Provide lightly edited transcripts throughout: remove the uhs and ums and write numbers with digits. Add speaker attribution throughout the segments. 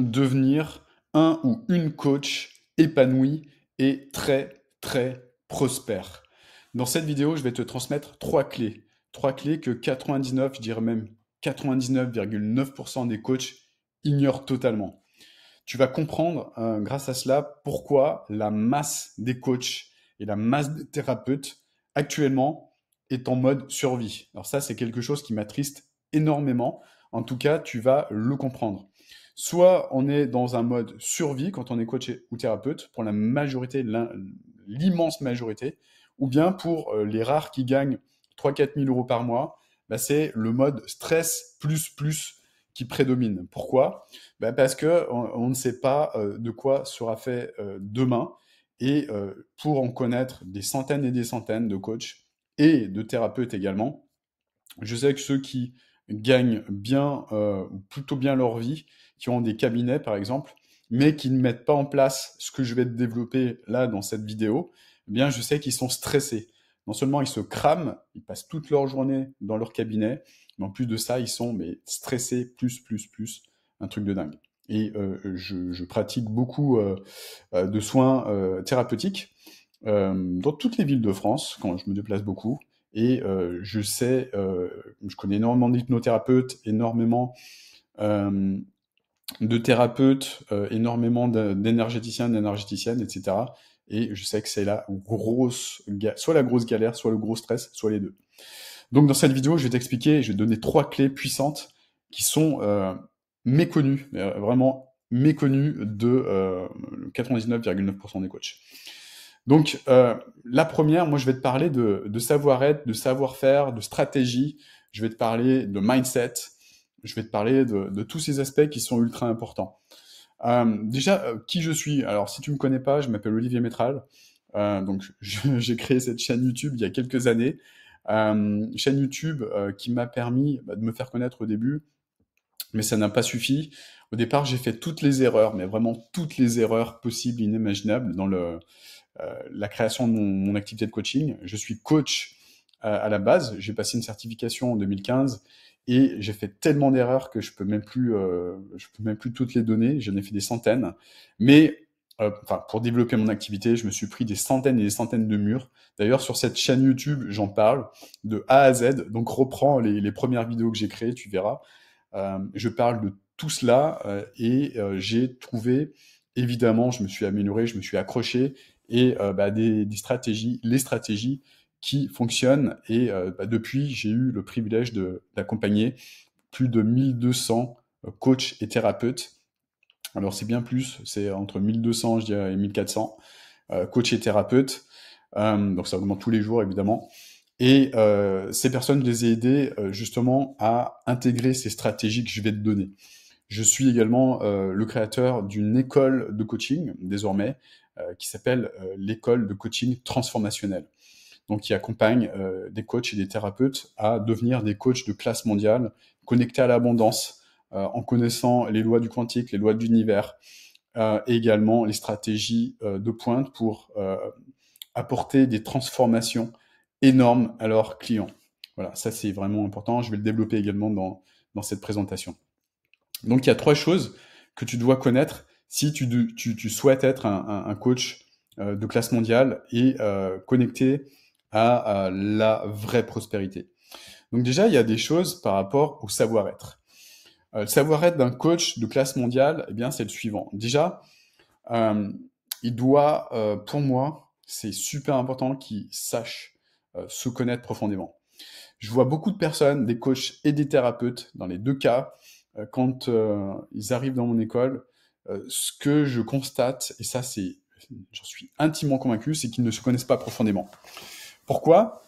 Speaker 1: devenir un ou une coach épanoui et très, très prospère? Dans cette vidéo, je vais te transmettre trois clés. Trois clés que 99, je dirais même 99,9% des coachs ignorent totalement. Tu vas comprendre, grâce à cela, pourquoi la masse des coachs et la masse des thérapeutes actuellement est en mode survie. Alors ça, c'est quelque chose qui m'attriste énormément. En tout cas, tu vas le comprendre. Soit on est dans un mode survie quand on est coach ou thérapeute, pour la majorité, l'immense majorité, ou bien pour les rares qui gagnent 3-4 000 euros par mois, bah, c'est le mode stress plus qui prédomine. Pourquoi? Bah parce que on ne sait pas de quoi sera fait demain. Et pour en connaître des centaines et des centaines de coachs et de thérapeutes également, je sais que ceux qui gagnent bien, ou plutôt bien leur vie, qui ont des cabinets par exemple, mais qui ne mettent pas en place ce que je vais te développer là dans cette vidéo, eh bien je sais qu'ils sont stressés. Non seulement ils se crament, ils passent toute leur journée dans leur cabinet, mais en plus de ça, ils sont stressés plus, un truc de dingue. Et je pratique beaucoup de soins thérapeutiques dans toutes les villes de France, quand je me déplace beaucoup. Et je sais, je connais énormément d'hypnothérapeutes, énormément de thérapeutes, énormément d'énergéticiens, d'énergéticiennes, etc. Et je sais que c'est la soit la grosse galère, soit le gros stress, soit les deux. Donc dans cette vidéo, je vais t'expliquer, je vais te donner trois clés puissantes qui sont méconnues, vraiment méconnues de 99,9% des coachs. Donc la première, moi je vais te parler de savoir-être, de savoir-faire, de stratégie, je vais te parler de mindset, je vais te parler de tous ces aspects qui sont ultra importants. Déjà, qui je suis? Alors si tu me connais pas, je m'appelle Olivier Métral. Donc j'ai créé cette chaîne YouTube il y a quelques années. Chaîne YouTube qui m'a permis de me faire connaître au début, mais ça n'a pas suffi. Au départ, j'ai fait toutes les erreurs, mais vraiment toutes les erreurs possibles, inimaginables dans la création de mon activité de coaching. Je suis coach à la base. J'ai passé une certification en 2015 et j'ai fait tellement d'erreurs que je peux même plus toutes les donner. J'en ai fait des centaines. Mais pour développer mon activité, je me suis pris des centaines et des centaines de murs. D'ailleurs, sur cette chaîne YouTube, j'en parle de A à Z. Donc, reprends les premières vidéos que j'ai créées, tu verras. Je parle de tout cela et j'ai trouvé, évidemment, je me suis amélioré, je me suis accroché et des stratégies, les stratégies qui fonctionnent. Et depuis, j'ai eu le privilège d'accompagner plus de 1200 coachs et thérapeutes. Alors c'est bien plus, c'est entre 1200 je dirais, et 1400 coachs et thérapeutes. Donc ça augmente tous les jours évidemment. Et ces personnes, je les ai aidées justement à intégrer ces stratégies que je vais te donner. Je suis également le créateur d'une école de coaching désormais qui s'appelle l'école de coaching transformationnel. Donc qui accompagne des coachs et des thérapeutes à devenir des coachs de classe mondiale, connectés à l'abondance, en connaissant les lois du quantique, les lois de l'univers, et également les stratégies de pointe pour apporter des transformations énormes à leurs clients. Voilà, ça c'est vraiment important. Je vais le développer également dans cette présentation. Donc il y a trois choses que tu dois connaître si tu souhaites être un coach de classe mondiale et connecté à la vraie prospérité. Donc déjà, il y a des choses par rapport au savoir-être. Le savoir-être d'un coach de classe mondiale, eh bien, c'est le suivant. Déjà, il doit, pour moi, c'est super important qu'il sache se connaître profondément. Je vois beaucoup de personnes, des coachs et des thérapeutes, dans les deux cas, quand ils arrivent dans mon école, ce que je constate, et ça c'est, j'en suis intimement convaincu, c'est qu'ils ne se connaissent pas profondément. Pourquoi?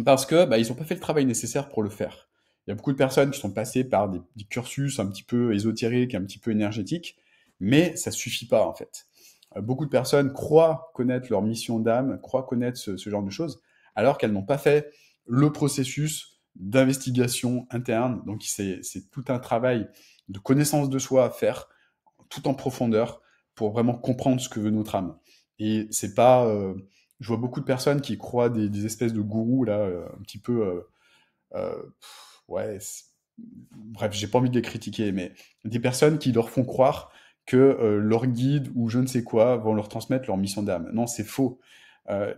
Speaker 1: Parce que ils n'ont pas fait le travail nécessaire pour le faire. Il y a beaucoup de personnes qui sont passées par des cursus un petit peu ésotériques, un petit peu énergétiques, mais ça suffit pas en fait. Beaucoup de personnes croient connaître leur mission d'âme, croient connaître ce genre de choses, alors qu'elles n'ont pas fait le processus d'investigation interne. Donc c'est tout un travail de connaissance de soi à faire, tout en profondeur, pour vraiment comprendre ce que veut notre âme. Et c'est pas, je vois beaucoup de personnes qui croient des espèces de gourous là, un petit peu, ouais, bref, j'ai pas envie de les critiquer, mais des personnes qui leur font croire que leur guide ou je ne sais quoi vont leur transmettre leur mission d'âme. Non, c'est faux.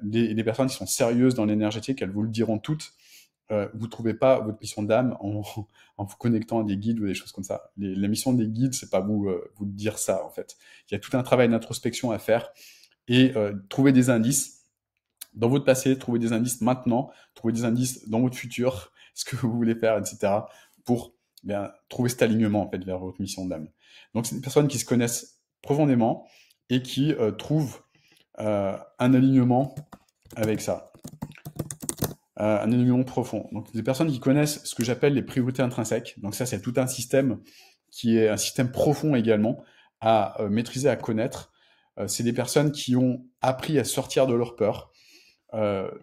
Speaker 1: Les personnes qui sont sérieuses dans l'énergétique, elles vous le diront toutes. Vous trouvez pas votre mission d'âme en vous connectant à des guides ou des choses comme ça. La mission des guides, c'est pas vous dire ça en fait. Il y a tout un travail d'introspection à faire et trouver des indices dans votre passé, trouver des indices maintenant, trouver des indices dans votre futur, ce que vous voulez faire, etc. pour bien trouver cet alignement en fait vers votre mission d'âme. Donc c'est des personnes qui se connaissent profondément et qui trouvent un alignement avec ça, un alignement profond. Donc des personnes qui connaissent ce que j'appelle les priorités intrinsèques. Donc ça c'est tout un système qui est un système profond également à maîtriser, à connaître. C'est des personnes qui ont appris à sortir de leur peur,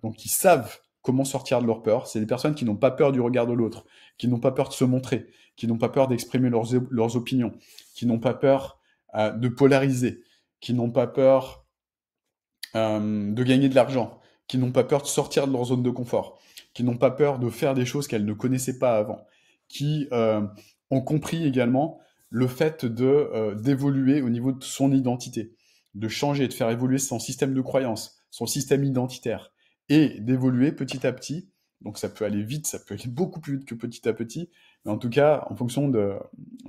Speaker 1: donc qui savent comment sortir de leur peur. C'est des personnes qui n'ont pas peur du regard de l'autre, qui n'ont pas peur de se montrer, qui n'ont pas peur d'exprimer leurs opinions, qui n'ont pas peur de polariser, qui n'ont pas peur de gagner de l'argent, qui n'ont pas peur de sortir de leur zone de confort, qui n'ont pas peur de faire des choses qu'elles ne connaissaient pas avant, qui ont compris également le fait d'évoluer au niveau de son identité, de changer, de faire évoluer son système de croyance, son système identitaire, et d'évoluer petit à petit. Donc ça peut aller vite, ça peut aller beaucoup plus vite que petit à petit, mais en tout cas, en fonction de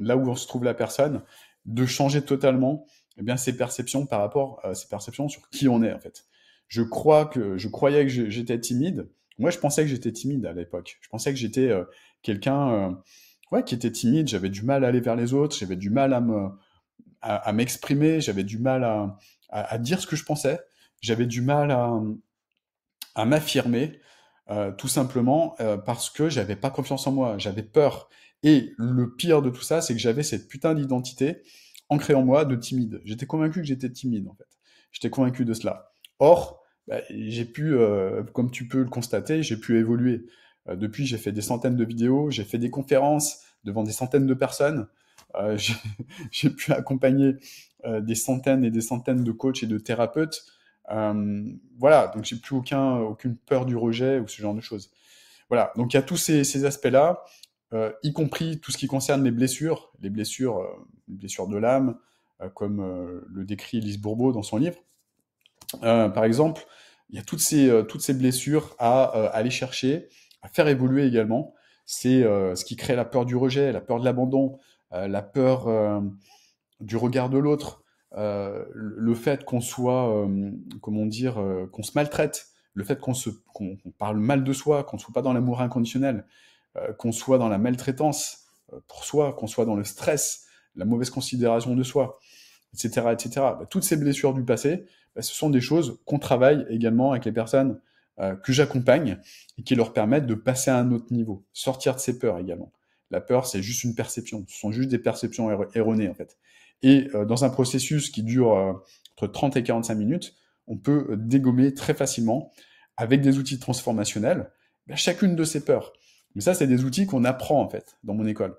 Speaker 1: là où se trouve la personne, de changer totalement eh bien, ses perceptions par rapport à ses perceptions sur qui on est en fait. Je croyais que j'étais timide. Moi, je pensais que j'étais timide à l'époque. Je pensais que j'étais quelqu'un ouais, qui était timide. J'avais du mal à aller vers les autres. J'avais du mal à m'exprimer. J'avais du mal à dire ce que je pensais. J'avais du mal à m'affirmer, tout simplement parce que j'avais pas confiance en moi. J'avais peur. Et le pire de tout ça, c'est que j'avais cette putain d'identité ancrée en moi de timide. J'étais convaincu que j'étais timide, en fait. J'étais convaincu de cela. Or, bah, j'ai pu, comme tu peux le constater, j'ai pu évoluer. Depuis, j'ai fait des centaines de vidéos, j'ai fait des conférences devant des centaines de personnes. J'ai j'ai pu accompagner des centaines et des centaines de coachs et de thérapeutes. Voilà, donc j'ai plus aucune peur du rejet ou ce genre de choses. Voilà, donc il y a tous ces aspects-là, y compris tout ce qui concerne les blessures de l'âme, comme le décrit Lise Bourbeau dans son livre. Par exemple, il y a toutes ces blessures à aller chercher, à faire évoluer également. C'est ce qui crée la peur du rejet, la peur de l'abandon, la peur du regard de l'autre, le fait qu'on soit, comment dire, qu'on se maltraite, le fait qu'on parle mal de soi, qu'on ne soit pas dans l'amour inconditionnel, qu'on soit dans la maltraitance pour soi, qu'on soit dans le stress, la mauvaise considération de soi, etc., etc. Bah, toutes ces blessures du passé, bah, ce sont des choses qu'on travaille également avec les personnes que j'accompagne et qui leur permettent de passer à un autre niveau, sortir de ces peurs également. La peur, c'est juste une perception, ce sont juste des perceptions erronées en fait. Et dans un processus qui dure entre 30 et 45 minutes, on peut dégommer très facilement, avec des outils transformationnels, bah, chacune de ces peurs. Mais ça, c'est des outils qu'on apprend en fait dans mon école.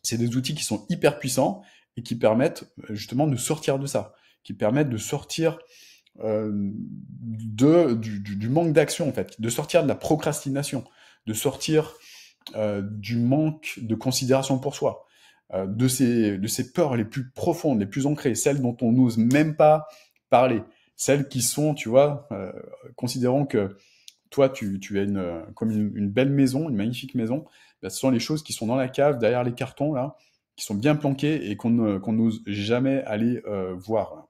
Speaker 1: C'est des outils qui sont hyper puissants et qui permettent justement de sortir de ça, qui permettent de sortir du manque d'action en fait, de sortir de la procrastination, de sortir du manque de considération pour soi, de ces peurs les plus profondes, les plus ancrées, celles dont on n'ose même pas parler, celles qui sont, tu vois, considérons que toi, tu as comme une belle maison, une magnifique maison, ben, ce sont les choses qui sont dans la cave, derrière les cartons, là, qui sont bien planquées et qu'on n'ose jamais aller voir.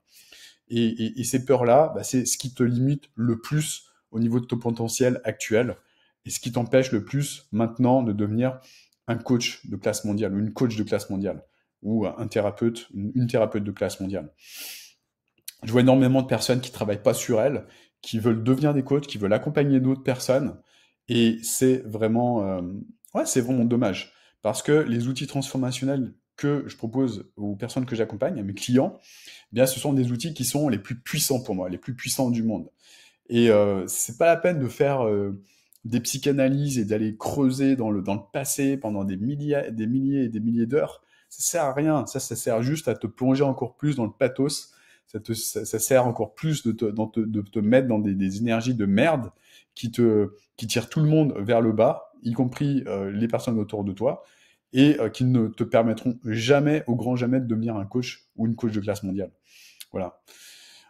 Speaker 1: Et ces peurs-là, ben, c'est ce qui te limite le plus au niveau de ton potentiel actuel et ce qui t'empêche le plus maintenant de devenir un coach de classe mondiale ou une coach de classe mondiale ou un thérapeute, une thérapeute de classe mondiale. Je vois énormément de personnes qui travaillent pas sur elles, qui veulent devenir des coachs, qui veulent accompagner d'autres personnes, et ouais, c'est vraiment dommage, parce que les outils transformationnels que je propose aux personnes que j'accompagne, à mes clients, eh bien, ce sont des outils qui sont les plus puissants pour moi, les plus puissants du monde. Et c'est pas la peine de faire des psychanalyses et d'aller creuser dans le passé pendant des milliers et des milliers d'heures. Ça sert à rien. Ça sert juste à te plonger encore plus dans le pathos. Ça sert encore plus de te mettre dans des énergies de merde qui tirent tout le monde vers le bas, y compris les personnes autour de toi. et qui ne te permettront jamais, au grand jamais, de devenir un coach ou une coach de classe mondiale. Voilà.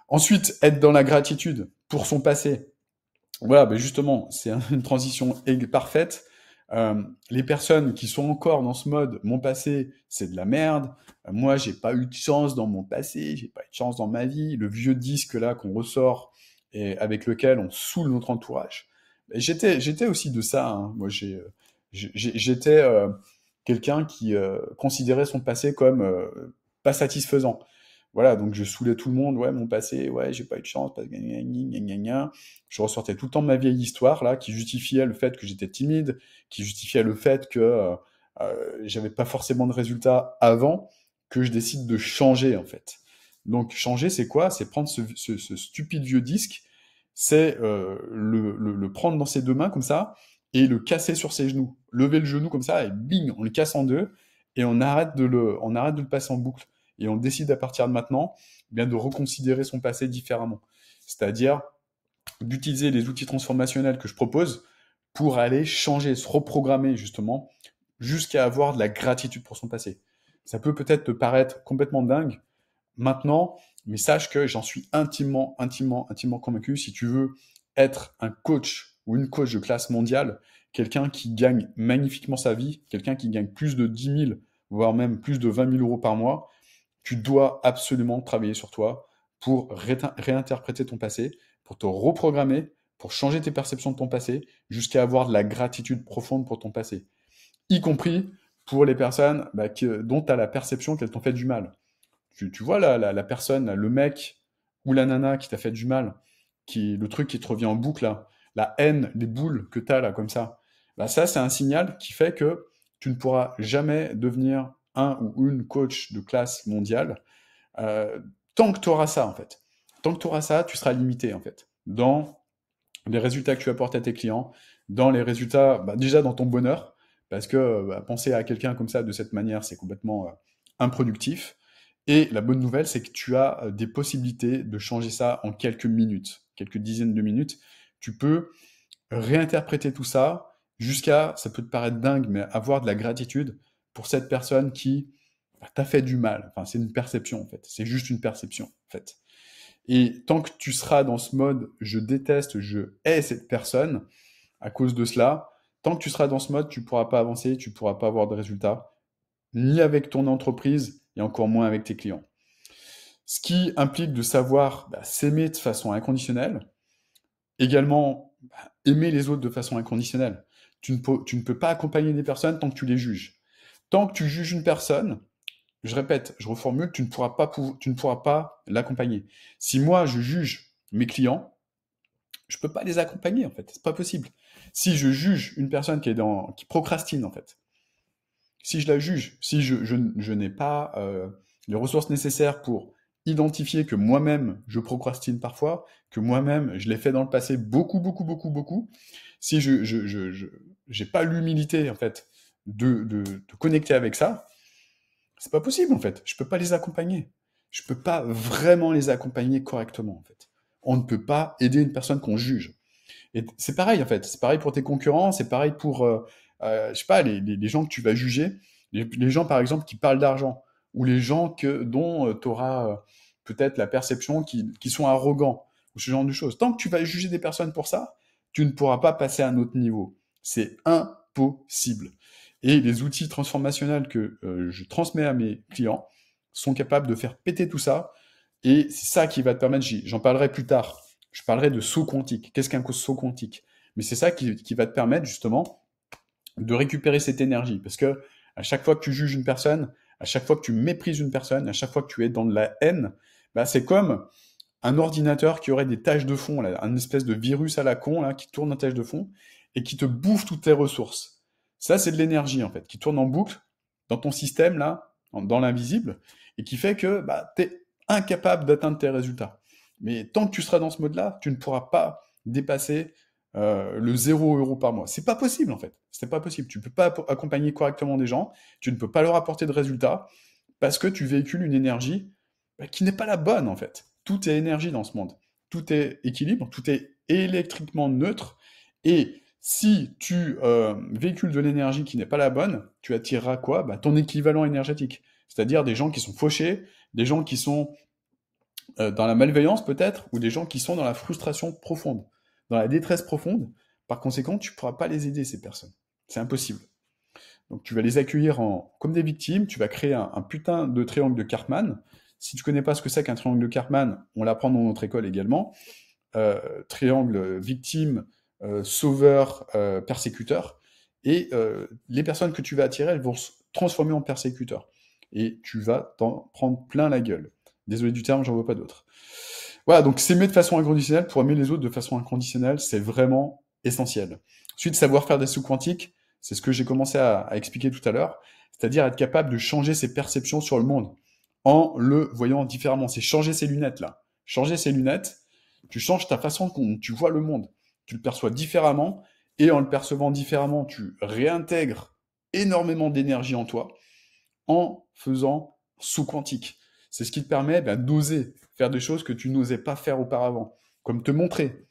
Speaker 1: Ensuite, être dans la gratitude pour son passé. Voilà, ben justement, c'est une transition parfaite. Les personnes qui sont encore dans ce mode, mon passé, c'est de la merde. Moi, j'ai pas eu de chance dans mon passé, j'ai pas eu de chance dans ma vie. Le vieux disque là qu'on ressort et avec lequel on saoule notre entourage. Et j'étais aussi de ça. Hein. Moi, j'étais quelqu'un qui considérait son passé comme pas satisfaisant. Voilà, donc je saoulais tout le monde, ouais, mon passé, ouais, j'ai pas eu de chance, parce que gna gna gna gna. Je ressortais tout le temps ma vieille histoire, là, qui justifiait le fait que j'étais timide, qui justifiait le fait que j'avais pas forcément de résultats avant, que je décide de changer, en fait. Donc, changer, c'est quoi? C'est prendre ce stupide vieux disque, c'est le prendre dans ses deux mains, comme ça, et le casser sur ses genoux. Lever le genou comme ça, et bing, on le casse en deux, et on arrête de le passer en boucle et on décide à partir de maintenant eh bien de reconsidérer son passé différemment. C'est-à-dire d'utiliser les outils transformationnels que je propose pour aller changer, se reprogrammer justement, jusqu'à avoir de la gratitude pour son passé. Ça peut peut-être te paraître complètement dingue maintenant, mais sache que j'en suis intimement convaincu. Si tu veux être un coach ou une coach de classe mondiale, quelqu'un qui gagne magnifiquement sa vie, quelqu'un qui gagne plus de 10 000, voire même plus de 20 000 euros par mois, tu dois absolument travailler sur toi pour réinterpréter ton passé, pour te reprogrammer, pour changer tes perceptions de ton passé, jusqu'à avoir de la gratitude profonde pour ton passé. Y compris pour les personnes dont tu as la perception qu'elles t'ont fait du mal. Tu vois la personne, là, le mec ou la nana qui t'a fait du mal, le truc qui te revient en boucle, là, la haine, les boules que tu as là, comme ça, bah ça, c'est un signal qui fait que tu ne pourras jamais devenir un ou une coach de classe mondiale tant que tu auras ça, en fait. Tant que tu auras ça, tu seras limité, en fait, dans les résultats que tu apportes à tes clients, dans les résultats, déjà dans ton bonheur, parce que penser à quelqu'un comme ça, de cette manière, c'est complètement improductif. Et la bonne nouvelle, c'est que tu as des possibilités de changer ça en quelques minutes, quelques dizaines de minutes. Tu peux réinterpréter tout ça jusqu'à, ça peut te paraître dingue, mais avoir de la gratitude pour cette personne qui t'a fait du mal. Enfin, c'est une perception, en fait. C'est juste une perception, en fait. Et tant que tu seras dans ce mode je déteste, je hais cette personne à cause de cela, tant que tu seras dans ce mode, tu pourras pas avancer, tu pourras pas avoir de résultats, ni avec ton entreprise et encore moins avec tes clients. Ce qui implique de savoir s'aimer de façon inconditionnelle, également aimer les autres de façon inconditionnelle. Tu ne peux pas accompagner des personnes tant que tu les juges. Tant que tu juges une personne, je répète, je reformule, tu ne pourras pas l'accompagner. Si moi je juge mes clients, je peux pas les accompagner en fait, c'est pas possible. Si je juge une personne qui procrastine en fait, si je la juge, si je n'ai pas les ressources nécessaires pour identifier que moi-même je procrastine parfois, que moi-même je l'ai fait dans le passé beaucoup, si j'ai pas l'humilité en fait de connecter avec ça, c'est pas possible en fait. Je peux pas les accompagner. Je peux pas vraiment les accompagner correctement en fait. On ne peut pas aider une personne qu'on juge. Et c'est pareil en fait. C'est pareil pour tes concurrents. C'est pareil pour, je sais pas, les gens que tu vas juger. Les gens par exemple qui parlent d'argent ou les gens dont tu auras peut-être la perception qui sont arrogants ou ce genre de choses. Tant que tu vas juger des personnes pour ça, tu ne pourras pas passer à un autre niveau. C'est impossible. Et les outils transformationnels que je transmets à mes clients sont capables de faire péter tout ça. Et c'est ça qui va te permettre, j'en parlerai plus tard, je parlerai de saut quantique. Qu'est-ce qu'un saut quantique? Mais c'est ça qui va te permettre justement de récupérer cette énergie. Parce que à chaque fois que tu juges une personne, à chaque fois que tu méprises une personne, à chaque fois que tu es dans de la haine, c'est comme un ordinateur qui aurait des tâches de fond, là, un espèce de virus à la con là, qui tourne en tâche de fond et qui te bouffe toutes tes ressources. Ça, c'est de l'énergie, en fait, qui tourne en boucle dans ton système, là, dans l'invisible, et qui fait que tu es incapable d'atteindre tes résultats. Mais tant que tu seras dans ce mode-là, tu ne pourras pas dépasser le 0 € par mois. C'est pas possible, en fait. C'est pas possible. Tu peux pas accompagner correctement des gens, tu ne peux pas leur apporter de résultats, parce que tu véhicules une énergie qui n'est pas la bonne, en fait. Tout est énergie dans ce monde. Tout est équilibre, tout est électriquement neutre, et Si tu véhicules de l'énergie qui n'est pas la bonne, tu attireras quoi? Bah, ton équivalent énergétique. C'est-à-dire des gens qui sont fauchés, des gens qui sont dans la malveillance peut-être, ou des gens qui sont dans la frustration profonde, dans la détresse profonde. Par conséquent, tu ne pourras pas les aider, ces personnes. C'est impossible. Donc tu vas les accueillir comme des victimes, tu vas créer un putain de triangle de Karpman. Si tu connais pas ce que c'est qu'un triangle de Karpman, on l'apprend dans notre école également. Triangle victime, sauveur, persécuteur. Et les personnes que tu vas attirer, elles vont se transformer en persécuteurs. Et tu vas t'en prendre plein la gueule. Désolé du terme, j'en veux pas d'autres. Voilà, donc s'aimer de façon inconditionnelle pour aimer les autres de façon inconditionnelle, c'est vraiment essentiel. Ensuite, savoir faire des sauts quantiques, c'est ce que j'ai commencé à expliquer tout à l'heure, c'est-à-dire être capable de changer ses perceptions sur le monde en le voyant différemment. C'est changer ses lunettes, là. Changer ses lunettes, tu changes ta façon dont tu vois le monde. Tu le perçois différemment, et en le percevant différemment, tu réintègres énormément d'énergie en toi en faisant saut quantique. C'est ce qui te permet d'oser faire des choses que tu n'osais pas faire auparavant, comme te montrer,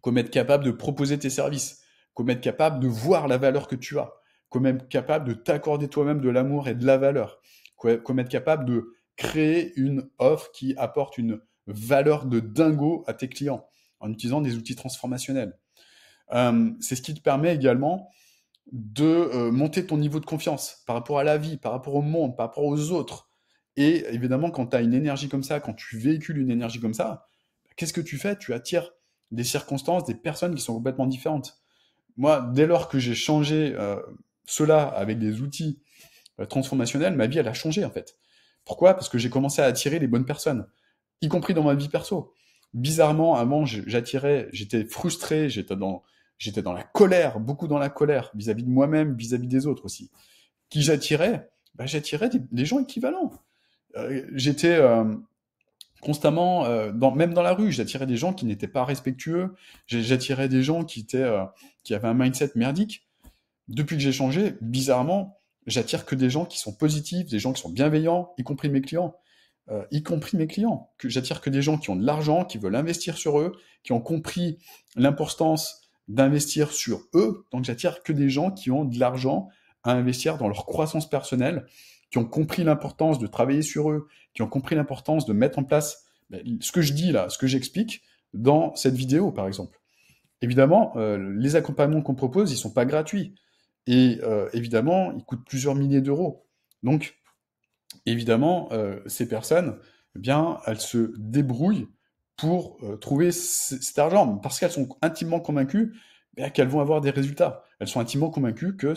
Speaker 1: comme être capable de proposer tes services, comme être capable de voir la valeur que tu as, comme être capable de t'accorder toi-même de l'amour et de la valeur, comme être capable de créer une offre qui apporte une valeur de dingo à tes clients en utilisant des outils transformationnels. C'est ce qui te permet également de monter ton niveau de confiance par rapport à la vie, par rapport au monde, par rapport aux autres. Et évidemment, quand tu as une énergie comme ça, quand tu véhicules une énergie comme ça, qu'est-ce que tu fais? Tu attires des circonstances, des personnes qui sont complètement différentes. Moi, dès lors que j'ai changé cela avec des outils transformationnels, ma vie, elle a changé en fait. Pourquoi? Parce que j'ai commencé à attirer les bonnes personnes, y compris dans ma vie perso. Bizarrement, avant, j'attirais, j'étais frustré, j'étais dans la colère, beaucoup dans la colère, vis-à-vis de moi-même, vis-à-vis des autres aussi. Qui j'attirais? J'attirais des gens équivalents. J'étais constamment, même dans la rue, j'attirais des gens qui n'étaient pas respectueux, j'attirais des gens qui avaient un mindset merdique. Depuis que j'ai changé, bizarrement, j'attire que des gens qui sont positifs, des gens qui sont bienveillants, y compris mes clients. Y compris mes clients. Que j'attire que des gens qui ont de l'argent, qui veulent investir sur eux, qui ont compris l'importance d'investir sur eux. Donc j'attire que des gens qui ont de l'argent à investir dans leur croissance personnelle, qui ont compris l'importance de travailler sur eux, qui ont compris l'importance de mettre en place ce que je dis là, ce que j'explique dans cette vidéo par exemple. Évidemment, les accompagnements qu'on propose, ils sont pas gratuits. Et évidemment, ils coûtent plusieurs milliers d'euros. Donc, évidemment, ces personnes, eh bien, elles se débrouillent pour trouver cet argent, parce qu'elles sont intimement convaincues qu'elles vont avoir des résultats. Elles sont intimement convaincues que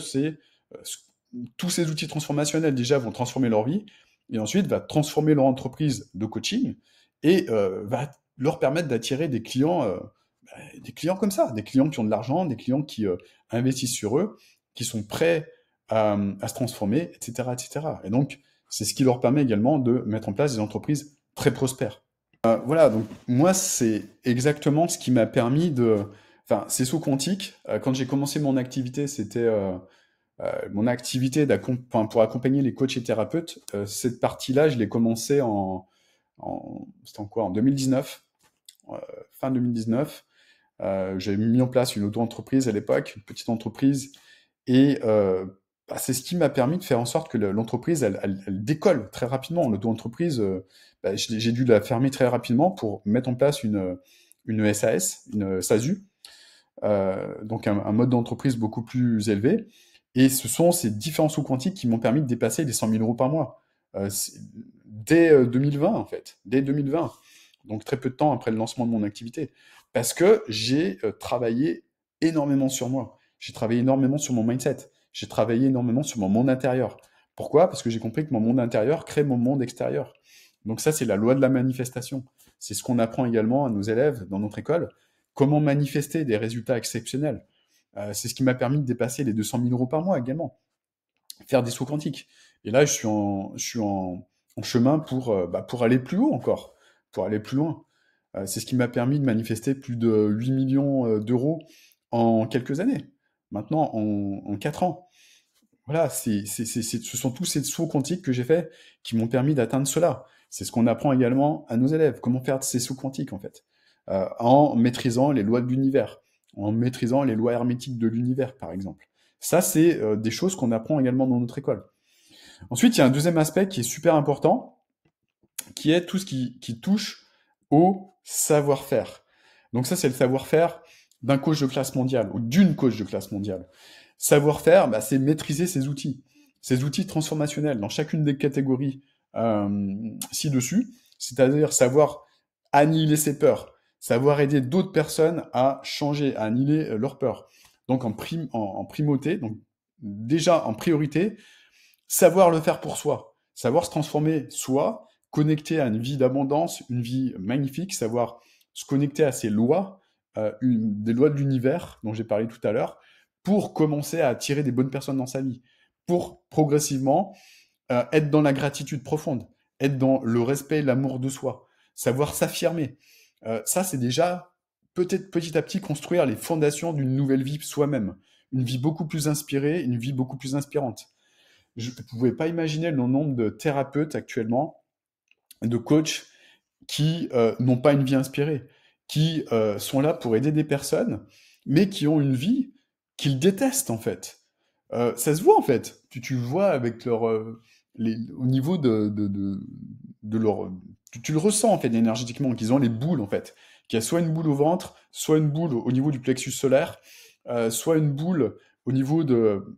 Speaker 1: tous ces outils transformationnels déjà vont transformer leur vie, et ensuite va transformer leur entreprise de coaching, et va leur permettre d'attirer des clients comme ça, des clients qui ont de l'argent, des clients qui investissent sur eux, qui sont prêts à se transformer, etc., etc. Et donc, c'est ce qui leur permet également de mettre en place des entreprises très prospères. Voilà, donc moi, c'est exactement ce qui m'a permis de... Enfin, c'est sous quantique. Quand j'ai commencé mon activité, c'était mon activité pour accompagner les coachs et thérapeutes. Cette partie-là, je l'ai commencé c'était en quoi? En 2019, fin 2019. J'avais mis en place une auto-entreprise à l'époque, une petite entreprise, et c'est ce qui m'a permis de faire en sorte que l'entreprise, elle décolle très rapidement. L'auto-entreprise, j'ai dû la fermer très rapidement pour mettre en place une SAS, une SASU, donc un mode d'entreprise beaucoup plus élevé. Et ce sont ces différents sous quantiques qui m'ont permis de dépasser les 100 000 euros par mois. Dès 2020, en fait. Dès 2020. Donc très peu de temps après le lancement de mon activité. Parce que j'ai travaillé énormément sur moi. J'ai travaillé énormément sur mon mindset. J'ai travaillé énormément sur mon monde intérieur. Pourquoi? Parce que j'ai compris que mon monde intérieur crée mon monde extérieur. Donc ça, c'est la loi de la manifestation. C'est ce qu'on apprend également à nos élèves dans notre école. Comment manifester des résultats exceptionnels. C'est ce qui m'a permis de dépasser les 200 000 euros par mois également. Faire des sauts quantiques. Et là, je suis en chemin pour aller plus haut encore, pour aller plus loin. C'est ce qui m'a permis de manifester plus de 8 millions d'euros en quelques années. Maintenant, en 4 ans. Voilà, ce sont tous ces sauts quantiques que j'ai faits qui m'ont permis d'atteindre cela. C'est ce qu'on apprend également à nos élèves. Comment faire ces sauts quantiques, en fait. En maîtrisant les lois de l'univers, en maîtrisant les lois hermétiques de l'univers, par exemple. Ça, c'est des choses qu'on apprend également dans notre école. Ensuite, il y a un deuxième aspect qui est super important, qui est tout ce qui touche au savoir-faire. Donc ça, c'est le savoir-faire d'un coach de classe mondiale ou d'une coach de classe mondiale. Savoir-faire, bah, c'est maîtriser ces outils transformationnels dans chacune des catégories ci-dessus, c'est-à-dire savoir annihiler ses peurs, savoir aider d'autres personnes à changer, à annihiler leurs peurs. Donc en primauté, donc déjà en priorité, savoir le faire pour soi, savoir se transformer soi, connecter à une vie d'abondance, une vie magnifique, savoir se connecter à ces lois, des lois de l'univers dont j'ai parlé tout à l'heure, pour commencer à attirer des bonnes personnes dans sa vie, pour progressivement être dans la gratitude profonde, être dans le respect et l'amour de soi, savoir s'affirmer. Ça, c'est déjà peut-être petit à petit construire les fondations d'une nouvelle vie soi-même, une vie beaucoup plus inspirée, une vie beaucoup plus inspirante. Je ne pouvais pas imaginer le nombre de thérapeutes actuellement, de coachs qui n'ont pas une vie inspirée, qui sont là pour aider des personnes, mais qui ont une vie qu'ils détestent en fait. Ça se voit en fait. Tu le vois avec au niveau de leur. Tu le ressens en fait énergétiquement, qu'ils ont les boules en fait. Qu'il y a soit une boule au ventre, soit une boule au niveau du plexus solaire, soit une boule au niveau de.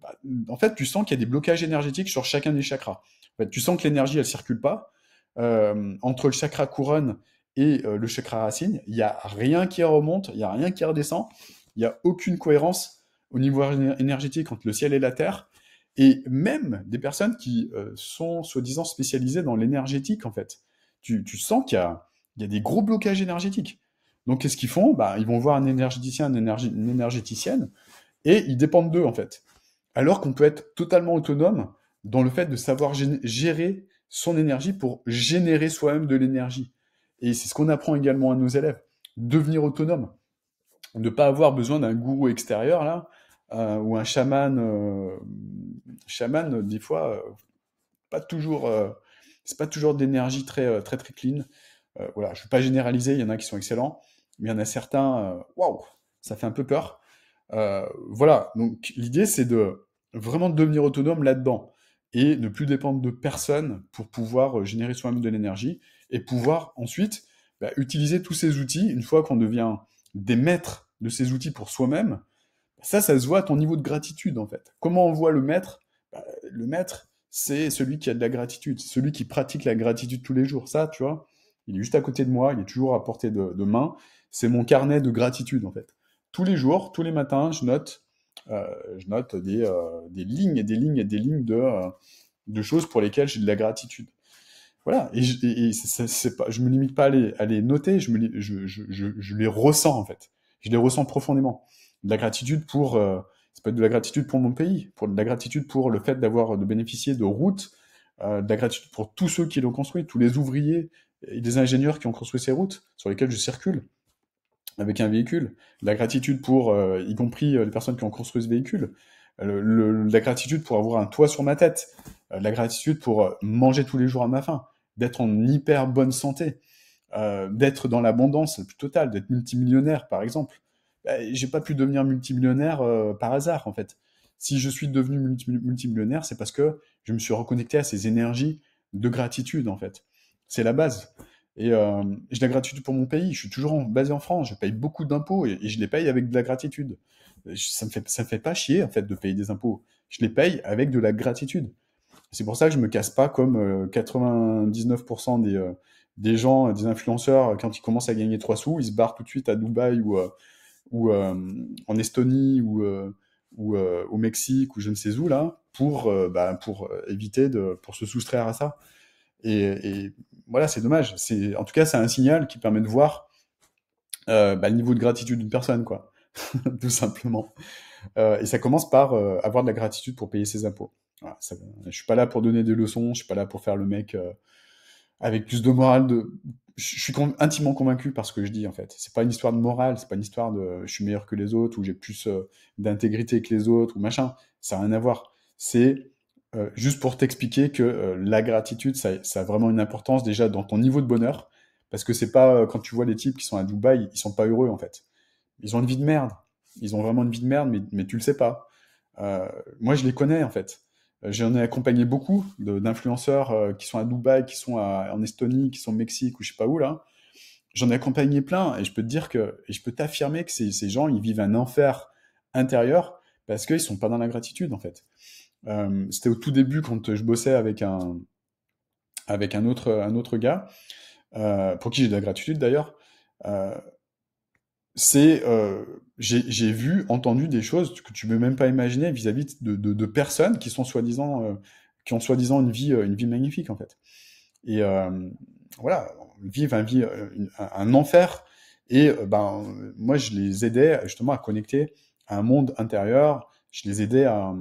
Speaker 1: En fait, tu sens qu'il y a des blocages énergétiques sur chacun des chakras. En fait, tu sens que l'énergie elle circule pas. Entre le chakra couronne et le chakra racine, il n'y a rien qui remonte, il n'y a rien qui redescend, il n'y a aucune cohérence au niveau énergétique entre le ciel et la terre, et même des personnes qui sont soi-disant spécialisées dans l'énergétique, en fait. Tu sens qu'il y a des gros blocages énergétiques. Donc, qu'est-ce qu'ils font? Bah, ils vont voir un énergéticien, une énergéticienne, et ils dépendent d'eux, en fait. Alors qu'on peut être totalement autonome dans le fait de savoir gérer son énergie pour générer soi-même de l'énergie. Et c'est ce qu'on apprend également à nos élèves. Devenir autonome. Ne pas avoir besoin d'un gourou extérieur, là, ou un chaman. Chaman, des fois, pas toujours, c'est pas toujours d'énergie très, très clean. Voilà, je ne vais pas généraliser, il y en a qui sont excellents, mais il y en a certains, waouh, ça fait un peu peur. Voilà, donc l'idée c'est de vraiment devenir autonome là-dedans et ne plus dépendre de personne pour pouvoir générer soi-même de l'énergie et pouvoir ensuite utiliser tous ces outils une fois qu'on devient des maîtres de ces outils pour soi-même. Ça se voit à ton niveau de gratitude en fait. Comment on voit le maître? Le maître, c'est celui qui a de la gratitude, celui qui pratique la gratitude tous les jours. Ça, tu vois, il est juste à côté de moi, il est toujours à portée de main. C'est mon carnet de gratitude en fait. Tous les jours, tous les matins, je note des lignes et des lignes et des lignes de choses pour lesquelles j'ai de la gratitude. Voilà, c'est pas, je me limite pas à les noter, je les ressens en fait. Je les ressens profondément. De la gratitude pour, ça peut être de la gratitude pour mon pays, pour de la gratitude pour le fait de bénéficier de routes, de la gratitude pour tous ceux qui l'ont construit, tous les ouvriers et des ingénieurs qui ont construit ces routes sur lesquelles je circule avec un véhicule, de la gratitude pour, y compris les personnes qui ont construit ce véhicule, de la gratitude pour avoir un toit sur ma tête, de la gratitude pour manger tous les jours à ma faim, d'être en hyper bonne santé, d'être dans l'abondance la plus totale, d'être multimillionnaire par exemple. J'ai pas pu devenir multimillionnaire par hasard en fait. Si je suis devenu multimillionnaire, c'est parce que je me suis reconnecté à ces énergies de gratitude en fait. C'est la base. Et j'ai de la gratitude pour mon pays. Je suis toujours basé en France. Je paye beaucoup d'impôts et je les paye avec de la gratitude. Ça me fait pas chier en fait de payer des impôts. Je les paye avec de la gratitude. C'est pour ça que je me casse pas comme 99% des gens, des influenceurs, quand ils commencent à gagner 3 sous, ils se barrent tout de suite à Dubaï ou en Estonie ou au Mexique ou je ne sais où là pour éviter pour se soustraire à ça. Et voilà, c'est dommage. En tout cas, c'est un signal qui permet de voir le niveau de gratitude d'une personne, quoi, tout simplement. Et ça commence par avoir de la gratitude pour payer ses impôts. Voilà, je suis pas là pour donner des leçons, je suis pas là pour faire le mec avec plus de morale. Je suis intimement convaincu par ce que je dis en fait. C'est pas une histoire de morale, c'est pas une histoire de je suis meilleur que les autres ou j'ai plus d'intégrité que les autres ou machin. Ça n'a rien à voir. C'est juste pour t'expliquer que la gratitude, ça a vraiment une importance déjà dans ton niveau de bonheur. Parce que c'est pas quand tu vois les types qui sont à Dubaï, ils sont pas heureux en fait. Ils ont une vie de merde. Ils ont vraiment une vie de merde, mais tu le sais pas. Moi, je les connais, en fait. J'en ai accompagné beaucoup d'influenceurs qui sont à Dubaï, qui sont en Estonie, qui sont au Mexique ou je sais pas où, là. J'en ai accompagné plein et je peux te dire et je peux t'affirmer que ces gens, ils vivent un enfer intérieur parce qu'ils sont pas dans la gratitude, en fait. C'était au tout début quand je bossais avec un autre gars, pour qui j'ai de la gratitude d'ailleurs. Euh, j'ai vu, entendu des choses que tu peux même pas imaginer vis-à-vis de personnes qui sont soi-disant, qui ont soi-disant une vie magnifique en fait. Et voilà, vivre un enfer. Et moi, je les aidais justement à connecter à un monde intérieur. Je les aidais à,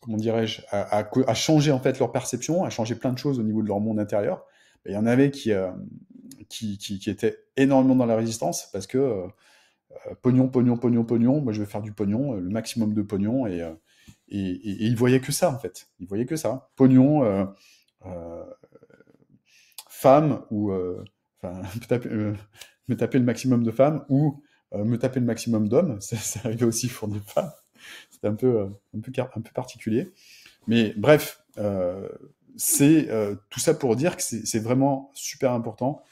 Speaker 1: comment dirais-je, à changer en fait leur perception, à changer plein de choses au niveau de leur monde intérieur. Et il y en avait qui étaient énormément dans la résistance parce que pognon, pognon, pognon, pognon. Moi, je veux faire du pognon, le maximum de pognon, et ils voyaient que ça en fait. Ils voyaient que ça. Pognon, euh, femme ou enfin me taper le maximum de femmes ou me taper le maximum d'hommes. Ça arrivait aussi pour des femmes. C'était un peu particulier. Mais bref, c'est tout ça pour dire que c'est vraiment super important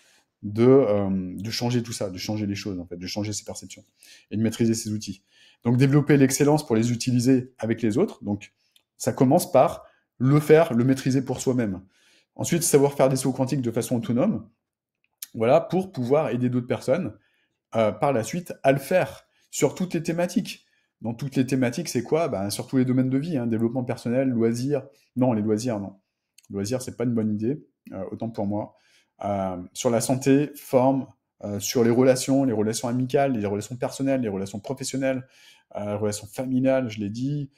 Speaker 1: de changer tout ça, de changer les choses, en fait, de changer ses perceptions et de maîtriser ses outils. Donc, développer l'excellence pour les utiliser avec les autres. Donc, ça commence par le faire, le maîtriser pour soi-même. Ensuite, savoir faire des sauts quantiques de façon autonome, voilà, pour pouvoir aider d'autres personnes par la suite à le faire sur toutes les thématiques. Dans toutes les thématiques, c'est quoi? Ben, sur tous les domaines de vie, hein, développement personnel, loisirs. Non, les loisirs, non. Loisirs, c'est pas une bonne idée, autant pour moi. Sur la santé, forme, sur les relations amicales, les relations personnelles, les relations professionnelles, les relations familiales, je l'ai dit,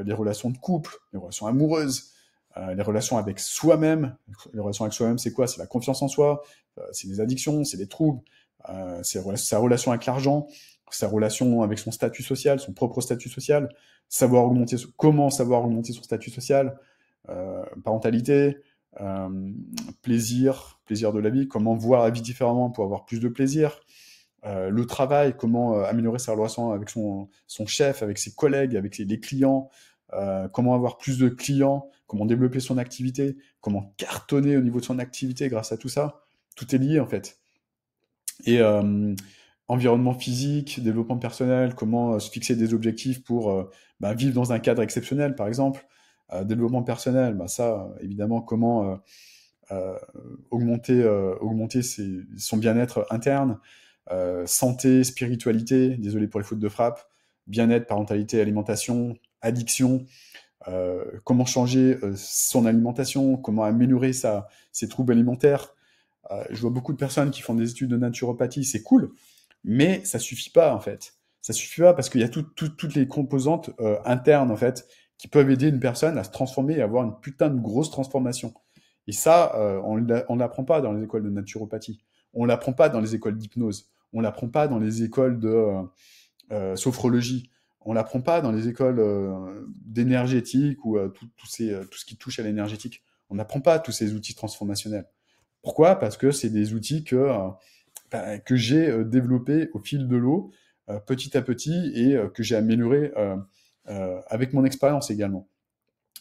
Speaker 1: les relations de couple, les relations amoureuses, les relations avec soi-même. Les relations avec soi-même, c'est quoi? C'est la confiance en soi, c'est les addictions, c'est les troubles, c'est sa relation avec l'argent, sa relation avec son statut social, son propre statut social, comment savoir augmenter son statut social, parentalité, euh, plaisir de la vie, comment voir la vie différemment pour avoir plus de plaisir, le travail, comment améliorer sa relation avec son chef, avec ses collègues, avec les clients, comment avoir plus de clients, comment développer son activité, comment cartonner au niveau de son activité grâce à tout ça. Tout est lié en fait. Et environnement physique, développement personnel, comment se fixer des objectifs pour vivre dans un cadre exceptionnel, par exemple. Développement personnel, ça, évidemment, comment augmenter son bien-être interne, santé, spiritualité, désolé pour les fautes de frappe, bien-être, parentalité, alimentation, addiction, comment changer son alimentation, comment améliorer ses troubles alimentaires. Je vois beaucoup de personnes qui font des études de naturopathie, c'est cool, mais ça suffit pas en fait. Ça suffit pas parce qu'il y a toutes les composantes internes en fait qui peuvent aider une personne à se transformer et avoir une putain de grosse transformation. Et ça, on l'apprend pas dans les écoles de naturopathie. On l'apprend pas dans les écoles d'hypnose. On l'apprend pas dans les écoles de sophrologie. On l'apprend pas dans les écoles d'énergétique ou tout ce qui touche à l'énergétique. On n'apprend pas tous ces outils transformationnels. Pourquoi? Parce que c'est des outils que j'ai développés au fil de l'eau, petit à petit, et que j'ai améliorés avec mon expérience également.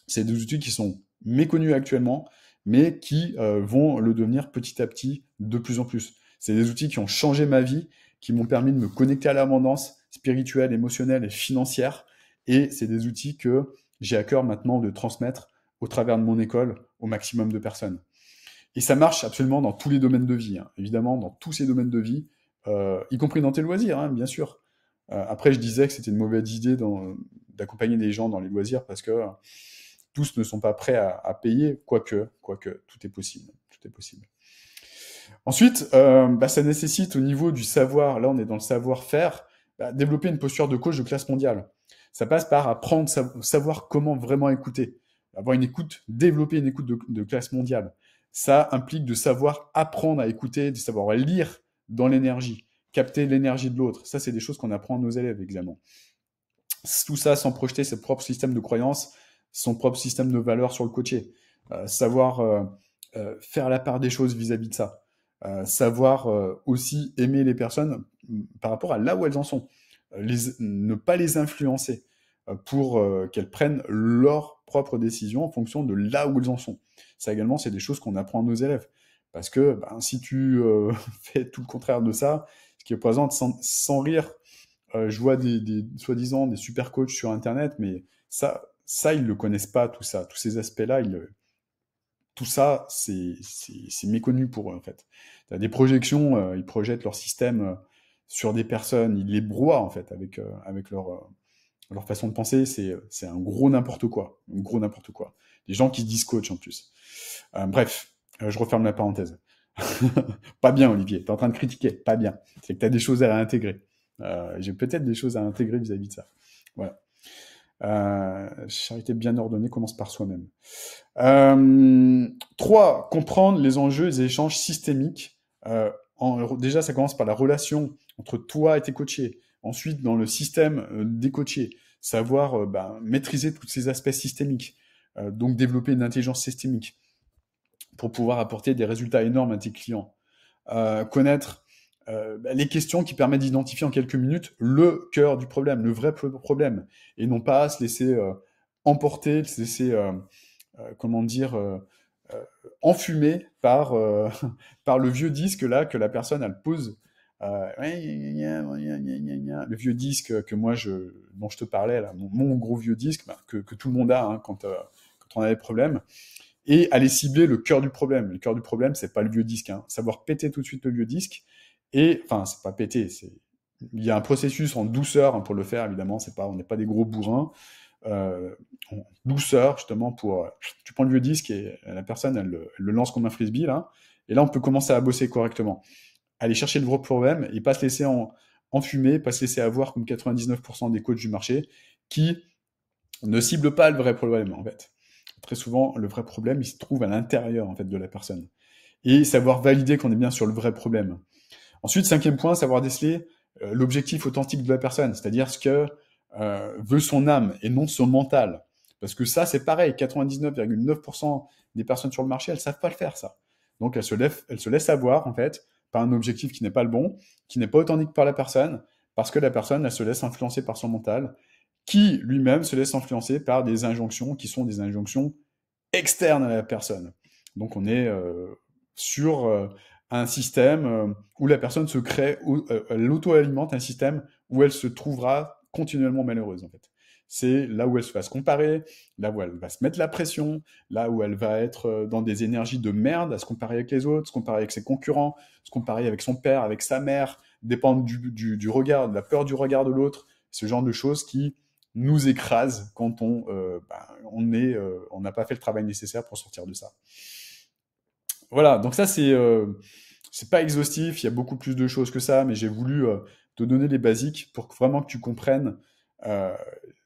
Speaker 1: C'est des outils qui sont méconnus actuellement, mais qui vont le devenir petit à petit de plus en plus. C'est des outils qui ont changé ma vie, qui m'ont permis de me connecter à l'abondance spirituelle, émotionnelle et financière. Et c'est des outils que j'ai à cœur maintenant de transmettre au travers de mon école au maximum de personnes. Et ça marche absolument dans tous les domaines de vie, hein. Évidemment, dans tous ces domaines de vie, y compris dans tes loisirs, hein, bien sûr. Après, je disais que c'était une mauvaise idée d'accompagner des gens dans les loisirs parce que tous ne sont pas prêts à payer, quoique, tout est possible. Tout est possible. Ensuite, ça nécessite au niveau du savoir, là on est dans le savoir-faire, développer une posture de coach de classe mondiale. Ça passe par apprendre, savoir comment vraiment écouter. Avoir une écoute, développer une écoute de classe mondiale. Ça implique de savoir apprendre à écouter, de savoir lire dans l'énergie, capter l'énergie de l'autre. Ça, c'est des choses qu'on apprend à nos élèves, également. Tout ça sans projeter ses propres systèmes de croyances, son propre système de valeurs sur le coaché. Savoir faire la part des choses vis-à-vis de ça. Savoir aussi aimer les personnes par rapport à là où elles en sont. ne pas les influencer pour qu'elles prennent leurs propres décisions en fonction de là où elles en sont. Ça également, c'est des choses qu'on apprend à nos élèves. Parce que ben, si tu fais tout le contraire de ça, ce qui représente sans rire, je vois soi-disant des super coachs sur Internet, mais ça ils le connaissent pas, tout ça. Tous ces aspects-là, tout ça, c'est méconnu pour eux, en fait. Tu as des projections, ils projettent leur système sur des personnes, ils les broient, en fait, avec leur façon de penser. C'est un gros n'importe quoi. Un gros n'importe quoi. Des gens qui se disent coach, en plus. Bref, je referme la parenthèse. Pas bien, Olivier. T'es en train de critiquer. Pas bien. C'est que t'as des choses à intégrer. J'ai peut-être des choses à intégrer vis-à-vis de ça. Voilà. Charité bien ordonnée commence par soi-même. 3. Comprendre les enjeux et les échanges systémiques. Déjà, ça commence par la relation entre toi et tes coachés. Ensuite, dans le système des coachés, savoir maîtriser tous ces aspects systémiques. Donc, développer une intelligence systémique pour pouvoir apporter des résultats énormes à tes clients. Connaître les questions qui permettent d'identifier en quelques minutes le cœur du problème, le vrai problème, et non pas se laisser emporter, se laisser, enfumer par, par le vieux disque là que la personne elle pose. Le vieux disque que moi dont je te parlais là, mon gros vieux disque que tout le monde a hein, quand on a des problèmes, et aller cibler le cœur du problème. Le cœur du problème, c'est pas le vieux disque. Hein. Savoir péter tout de suite le vieux disque. Et, enfin, c'est pas péter, il y a un processus en douceur hein, pour le faire, évidemment. On n'est pas des gros bourrins. En douceur, justement, tu prends le vieux disque et la personne, elle le lance comme un frisbee, là. Et là, on peut commencer à bosser correctement. Aller chercher le vrai problème et pas se laisser enfumer, pas se laisser avoir comme 99% des coachs du marché qui ne ciblent pas le vrai problème, en fait. Très souvent, le vrai problème, il se trouve à l'intérieur en fait de la personne. Et savoir valider qu'on est bien sur le vrai problème. Ensuite, 5e point, savoir déceler l'objectif authentique de la personne, c'est-à-dire ce que veut son âme et non son mental. Parce que ça, c'est pareil, 99,9% des personnes sur le marché, elles savent pas le faire, ça. Donc, elles se laissent avoir, en fait, par un objectif qui n'est pas le bon, qui n'est pas authentique par la personne, parce que la personne, elle se laisse influencer par son mental, qui lui-même se laisse influencer par des injonctions qui sont des injonctions externes à la personne. Donc on est sur un système où la personne se crée, elle auto-alimente un système où elle se trouvera continuellement malheureuse en fait. C'est là où elle va se comparer, là où elle va se mettre la pression, là où elle va être dans des énergies de merde, à se comparer avec les autres, se comparer avec ses concurrents, se comparer avec son père, avec sa mère, dépendre du regard, de la peur du regard de l'autre, ce genre de choses qui nous écrase quand on n'a pas fait le travail nécessaire pour sortir de ça. Voilà, donc ça c'est pas exhaustif, il y a beaucoup plus de choses que ça, mais j'ai voulu te donner les basiques pour que vraiment que tu comprennes euh,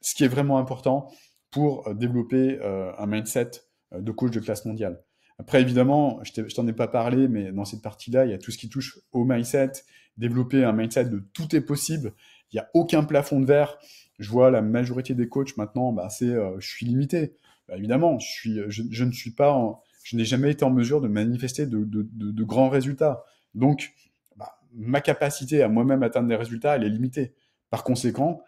Speaker 1: ce qui est vraiment important pour développer un mindset de coach de classe mondiale. Après, évidemment, je t'en ai pas parlé, mais dans cette partie-là, il y a tout ce qui touche au mindset, développer un mindset de tout est possible, il n'y a aucun plafond de verre. Je vois la majorité des coachs maintenant, je suis limité. Évidemment, je ne suis pas je n'ai jamais été en mesure de manifester de grands résultats. Donc, ma capacité à moi-même atteindre des résultats, elle est limitée. Par conséquent,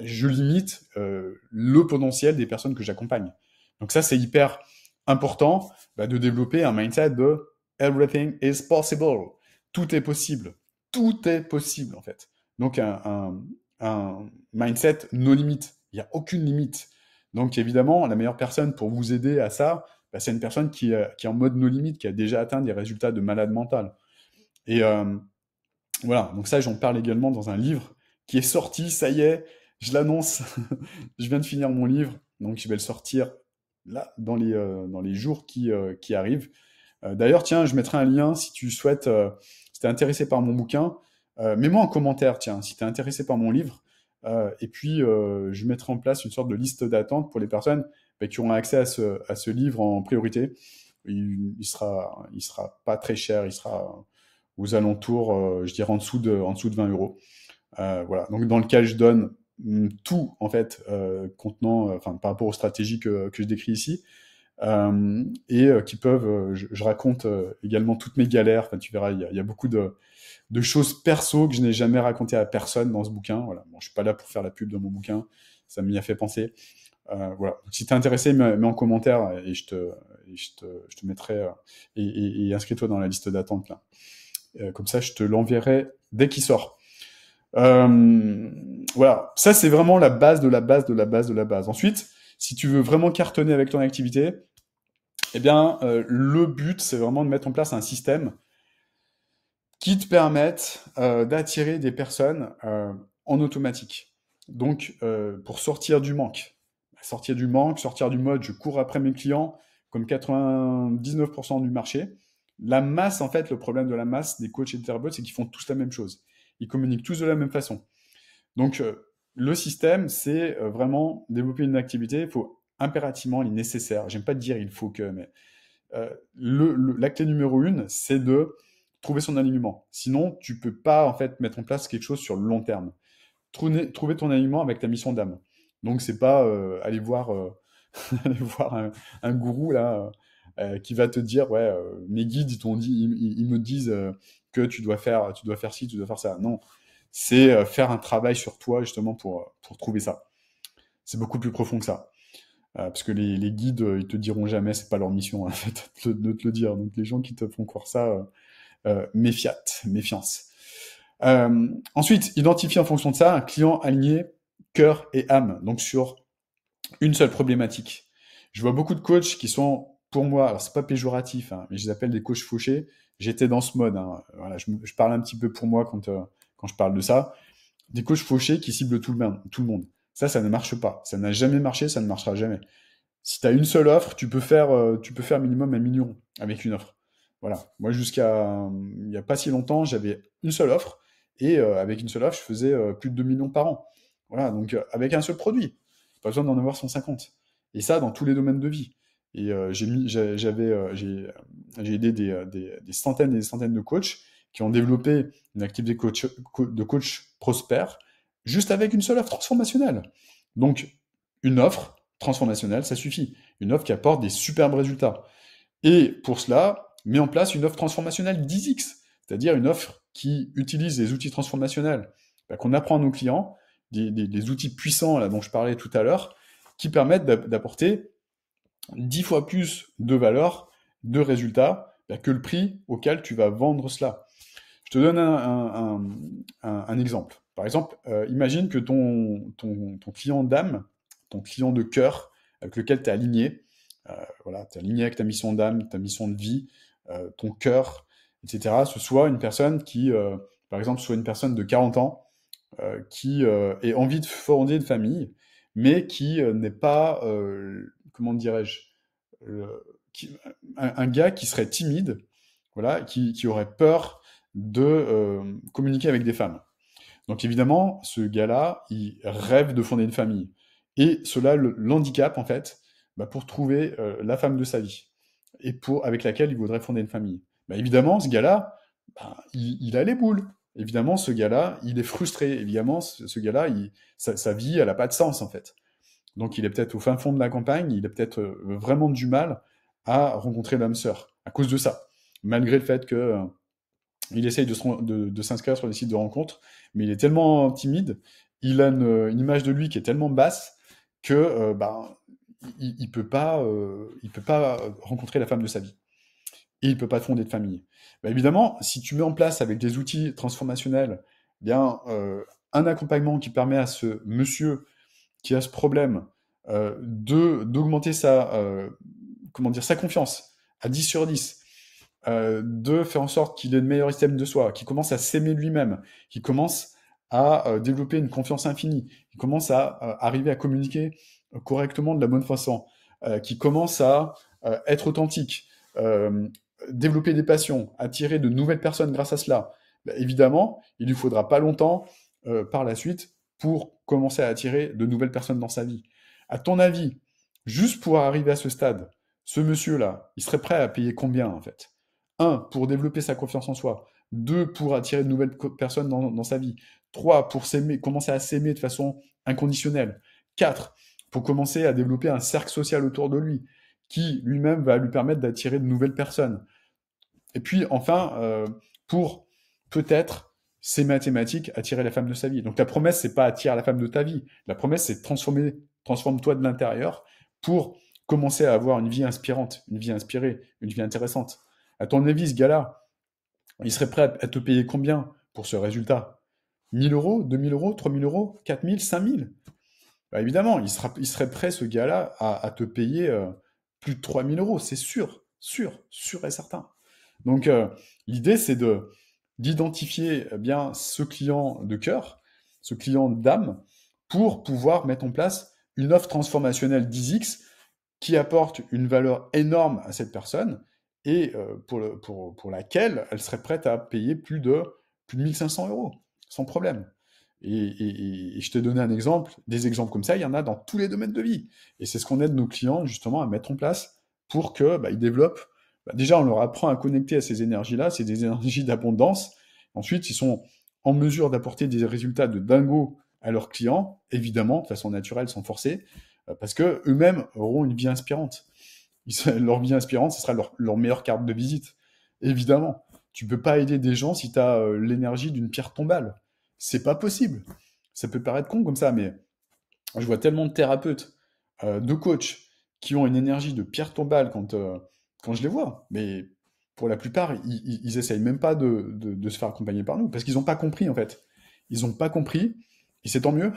Speaker 1: je limite le potentiel des personnes que j'accompagne. Donc ça, c'est hyper important de développer un mindset de everything is possible. Tout est possible. Tout est possible, en fait. Donc un mindset no limite. Il n'y a aucune limite. Donc évidemment, la meilleure personne pour vous aider à ça, c'est une personne qui est en mode no limite, qui a déjà atteint des résultats de malade mental. Et voilà, donc ça, j'en parle également dans un livre qui est sorti, ça y est, je l'annonce, je viens de finir mon livre, donc je vais le sortir là, dans les jours qui arrivent. D'ailleurs, tiens, je mettrai un lien si tu souhaites, si tu es intéressé par mon bouquin, mets-moi en commentaire, tiens, si tu es intéressé par mon livre, et puis je mettrai en place une sorte de liste d'attente pour les personnes qui auront accès à ce livre en priorité. Il sera pas très cher, il sera aux alentours, je dirais en dessous de 20 euros. Voilà. Donc, dans lequel je donne tout, en fait, contenant, par rapport aux stratégies que je décris ici, qui peuvent, je raconte également toutes mes galères. Enfin, tu verras, il y a beaucoup de choses perso que je n'ai jamais racontées à personne dans ce bouquin. Voilà. Bon, je suis pas là pour faire la pub de mon bouquin, ça m'y a fait penser. Voilà. Donc, si t'es intéressé, mets en commentaire et je te mettrai et inscris-toi dans la liste d'attente là. Comme ça, je te l'enverrai dès qu'il sort. Voilà, ça c'est vraiment la base de la base de la base de la base. Ensuite, si tu veux vraiment cartonner avec ton activité, eh bien, le but c'est vraiment de mettre en place un système qui te permette d'attirer des personnes en automatique. Donc, pour sortir du manque, sortir du mode je cours après mes clients comme 99% du marché. La masse, en fait, le problème de la masse des coachs et des thérapeutes, c'est qu'ils font tous la même chose. Ils communiquent tous de la même façon. Donc, le système, c'est vraiment développer une activité. Il faut impérativement, il est nécessaire. J'aime pas te dire il faut que, mais la clé numéro une, c'est de trouver son alignement. Sinon, tu peux pas en fait mettre en place quelque chose sur le long terme. Trouver ton alignement avec ta mission d'âme. Donc, c'est pas aller voir, aller voir un gourou là qui va te dire ouais, mes guides ils t'ont dit, ils me disent que tu dois faire ci, tu dois faire ça. Non, c'est faire un travail sur toi justement pour trouver ça. C'est beaucoup plus profond que ça. Parce que les guides, ils te diront jamais, c'est pas leur mission en fait, de te le dire. Donc les gens qui te font croire ça, méfiance. Ensuite, identifier en fonction de ça un client aligné cœur et âme, donc sur une seule problématique. Je vois beaucoup de coachs qui sont, pour moi, alors c'est pas péjoratif, hein, mais je les appelle des coachs fauchés. J'étais dans ce mode. Hein. Voilà, je parle un petit peu pour moi quand je parle de ça. Des coachs fauchés qui ciblent tout le monde. Ça ne marche pas. Ça n'a jamais marché, ça ne marchera jamais. Si tu as une seule offre, tu peux faire minimum 1 million avec une offre. Voilà. Moi, jusqu'à il n'y a pas si longtemps, j'avais une seule offre. Et avec une seule offre, je faisais plus de 2 millions par an. Voilà. Donc, avec un seul produit. Pas besoin d'en avoir 150. Et ça, dans tous les domaines de vie. Et j'ai aidé des centaines et des centaines de coachs qui ont développé une activité de coach prospère juste avec une seule offre transformationnelle. Donc, une offre transformationnelle, ça suffit. Une offre qui apporte des superbes résultats. Et pour cela, mets en place une offre transformationnelle 10x, c'est-à-dire une offre qui utilise les outils transformationnels qu'on apprend à nos clients, des outils puissants là, dont je parlais tout à l'heure, qui permettent d'apporter 10 fois plus de valeur, de résultats, que le prix auquel tu vas vendre cela. Je te donne un exemple. Par exemple, imagine que ton client d'âme, ton client de cœur, avec lequel tu es aligné, voilà, tu es aligné avec ta mission d'âme, ta mission de vie, ton cœur, etc., ce soit une personne qui, par exemple, soit une personne de 40 ans, qui ait envie de fonder une famille, mais qui n'est pas, comment dirais-je, euh, un gars qui serait timide, voilà, qui aurait peur de communiquer avec des femmes. Donc évidemment, ce gars-là, il rêve de fonder une famille. Et cela l'handicap, en fait, pour trouver la femme de sa vie, et avec laquelle il voudrait fonder une famille. Évidemment, ce gars-là, il a les boules. Évidemment, ce gars-là, il est frustré. Évidemment, ce gars-là, sa vie, elle n'a pas de sens, en fait. Donc il est peut-être au fin fond de la campagne, il a peut-être vraiment du mal à rencontrer l'âme sœur, à cause de ça. Malgré le fait que il essaye de s'inscrire sur les sites de rencontres, mais il est tellement timide, il a une image de lui qui est tellement basse que il peut pas rencontrer la femme de sa vie. Et il peut pas fonder de famille. Évidemment, si tu mets en place avec des outils transformationnels, bien un accompagnement qui permet à ce monsieur qui a ce problème d'augmenter sa confiance à 10 sur 10, de faire en sorte qu'il ait une meilleure estime de soi, qu'il commence à s'aimer lui-même, qu'il commence à développer une confiance infinie, qu'il commence à arriver à communiquer correctement de la bonne façon, qu'il commence à être authentique, développer des passions, attirer de nouvelles personnes grâce à cela. Évidemment, il lui faudra pas longtemps par la suite pour commencer à attirer de nouvelles personnes dans sa vie. À ton avis, juste pour arriver à ce stade, ce monsieur-là, il serait prêt à payer combien en fait? Un, pour développer sa confiance en soi. Deux, pour attirer de nouvelles personnes dans sa vie. Trois, pour commencer à s'aimer de façon inconditionnelle. Quatre, pour commencer à développer un cercle social autour de lui qui lui-même va lui permettre d'attirer de nouvelles personnes. Et puis enfin, pour peut-être ces mathématiques, attirer la femme de sa vie. Donc la promesse, c'est pas attirer la femme de ta vie. La promesse, c'est transforme-toi de l'intérieur pour commencer à avoir une vie inspirante, une vie inspirée, une vie intéressante. À ton avis, ce gars-là, il serait prêt à te payer combien pour ce résultat? 1000 euros, 2000 euros, 3000 euros, 4000, 5000? Bah, évidemment, il serait prêt, ce gars-là, à te payer plus de 3000 euros, c'est sûr, sûr et certain. Donc, l'idée, c'est d'identifier bien ce client de cœur, ce client d'âme, pour pouvoir mettre en place une offre transformationnelle 10X qui apporte une valeur énorme à cette personne et pour laquelle elle serait prête à payer plus de 1500 euros, sans problème. Et je t'ai donné un exemple, des exemples comme ça, il y en a dans tous les domaines de vie. Et c'est ce qu'on aide nos clients justement à mettre en place pour que ils développent. Déjà, on leur apprend à connecter à ces énergies-là, c'est des énergies d'abondance. Ensuite, ils sont en mesure d'apporter des résultats de dingo à leurs clients, évidemment, de façon naturelle, sans forcer, parce que eux-mêmes auront une vie inspirante. Leur vie inspirante, ce sera leur meilleure carte de visite, évidemment. Tu peux pas aider des gens si tu as l'énergie d'une pierre tombale. C'est pas possible. Ça peut paraître con comme ça, mais je vois tellement de thérapeutes, de coachs, qui ont une énergie de pierre tombale quand je les vois. Mais pour la plupart, ils essayent même pas de se faire accompagner par nous, parce qu'ils n'ont pas compris, en fait. Ils n'ont pas compris, et c'est tant mieux,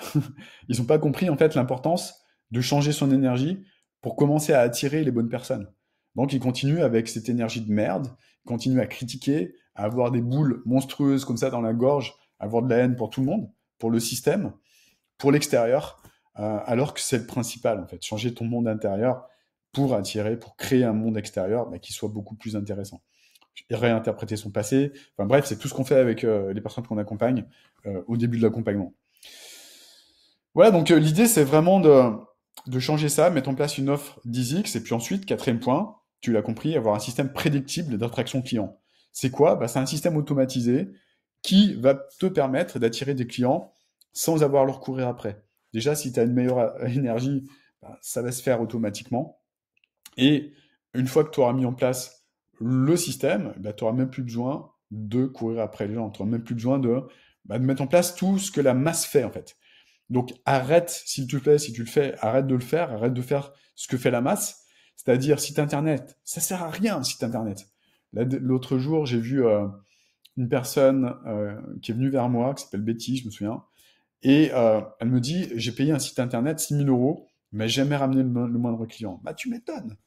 Speaker 1: ils n'ont pas compris, en fait, l'importance de changer son énergie pour commencer à attirer les bonnes personnes. Donc, ils continuent avec cette énergie de merde, ils continuent à critiquer, à avoir des boules monstrueuses comme ça dans la gorge, à avoir de la haine pour tout le monde, pour le système, pour l'extérieur, alors que c'est le principal, en fait. Changer ton monde intérieur pour attirer, pour créer un monde extérieur qui soit beaucoup plus intéressant. Et réinterpréter son passé. Enfin bref, c'est tout ce qu'on fait avec les personnes qu'on accompagne au début de l'accompagnement. Voilà, donc l'idée, c'est vraiment de changer ça, mettre en place une offre 10X, et puis ensuite, quatrième point, tu l'as compris, avoir un système prédictible d'attraction client. C'est quoi? C'est un système automatisé qui va te permettre d'attirer des clients sans avoir à leur courir après. Déjà, si tu as une meilleure énergie, ça va se faire automatiquement. Et une fois que tu auras mis en place le système, tu n'auras même plus besoin de courir après les gens. Tu n'auras même plus besoin de mettre en place tout ce que la masse fait, en fait. Donc arrête, s'il te plaît, si tu le fais, arrête de le faire, arrête de faire ce que fait la masse. C'est-à-dire, site internet, ça sert à rien, site internet. L'autre jour, j'ai vu une personne qui est venue vers moi, qui s'appelle Betty, je me souviens, et elle me dit, j'ai payé un site internet 6000 euros, mais jamais ramené le moindre client. Bah tu m'étonnes,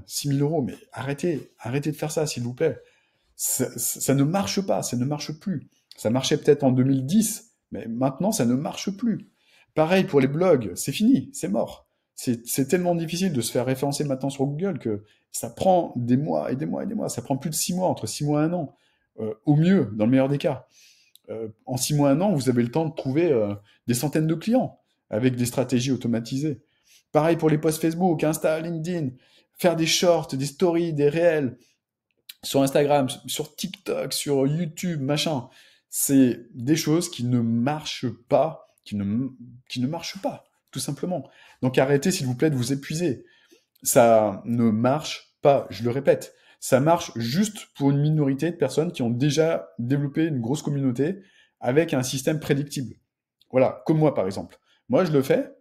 Speaker 1: 6000 euros, mais arrêtez de faire ça, s'il vous plaît. Ça ne marche pas, ça ne marche plus. Ça marchait peut-être en 2010, mais maintenant, ça ne marche plus. Pareil pour les blogs, c'est fini, c'est mort. C'est tellement difficile de se faire référencer maintenant sur Google que ça prend des mois et des mois et des mois. Ça prend plus de 6 mois, entre 6 mois et un an, au mieux, dans le meilleur des cas. En 6 mois, un an, vous avez le temps de trouver des centaines de clients avec des stratégies automatisées. Pareil pour les posts Facebook, Insta, LinkedIn, faire des shorts, des stories, des réels sur Instagram, sur TikTok, sur YouTube, machin. C'est des choses qui ne marchent pas, qui ne marchent pas, tout simplement. Donc arrêtez, s'il vous plaît, de vous épuiser. Ça ne marche pas, je le répète. Ça marche juste pour une minorité de personnes qui ont déjà développé une grosse communauté avec un système prédictible. Voilà, comme moi par exemple. Moi je le fais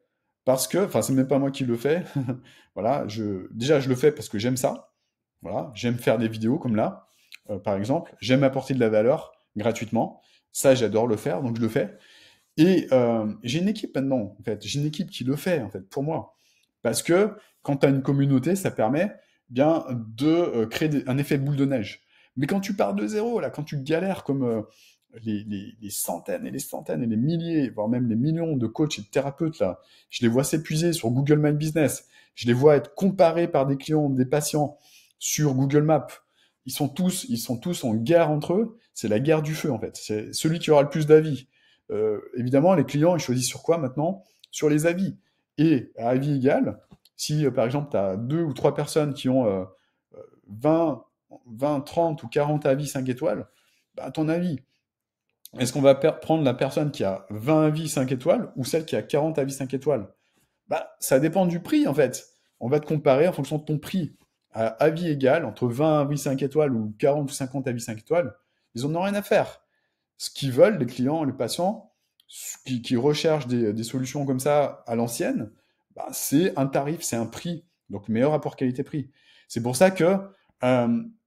Speaker 1: parce que, enfin c'est même pas moi qui le fais. Voilà, déjà je le fais parce que j'aime ça. Voilà, j'aime faire des vidéos comme là, par exemple. J'aime apporter de la valeur gratuitement. Ça j'adore le faire, donc je le fais. Et j'ai une équipe maintenant, en fait. J'ai une équipe qui le fait, en fait, pour moi. Parce que quand tu as une communauté, ça permet bien de créer un effet boule de neige. Mais quand tu pars de zéro, là, quand tu galères comme les centaines et les centaines et les milliers, voire même les millions de coachs et de thérapeutes, là, je les vois s'épuiser sur Google My Business, je les vois être comparés par des clients, des patients sur Google Maps. Ils sont tous en guerre entre eux. C'est la guerre du feu, en fait. C'est celui qui aura le plus d'avis. Évidemment, les clients, ils choisissent sur quoi maintenant? Sur les avis. Et à avis égal, si par exemple, tu as 2 ou 3 personnes qui ont 20, 20, 30 ou 40 avis 5 étoiles, à ton avis, est-ce qu'on va prendre la personne qui a 20 avis 5 étoiles ou celle qui a 40 avis 5 étoiles? Ça dépend du prix en fait. on va te comparer en fonction de ton prix à avis égal, entre 20 avis 5 étoiles ou 40 ou 50 avis 5 étoiles, ils en ont rien à faire. Ce qu'ils veulent, les clients, les patients, qui recherchent des solutions comme ça à l'ancienne, bah, c'est un tarif, c'est un prix. Donc, meilleur rapport qualité-prix. C'est pour ça que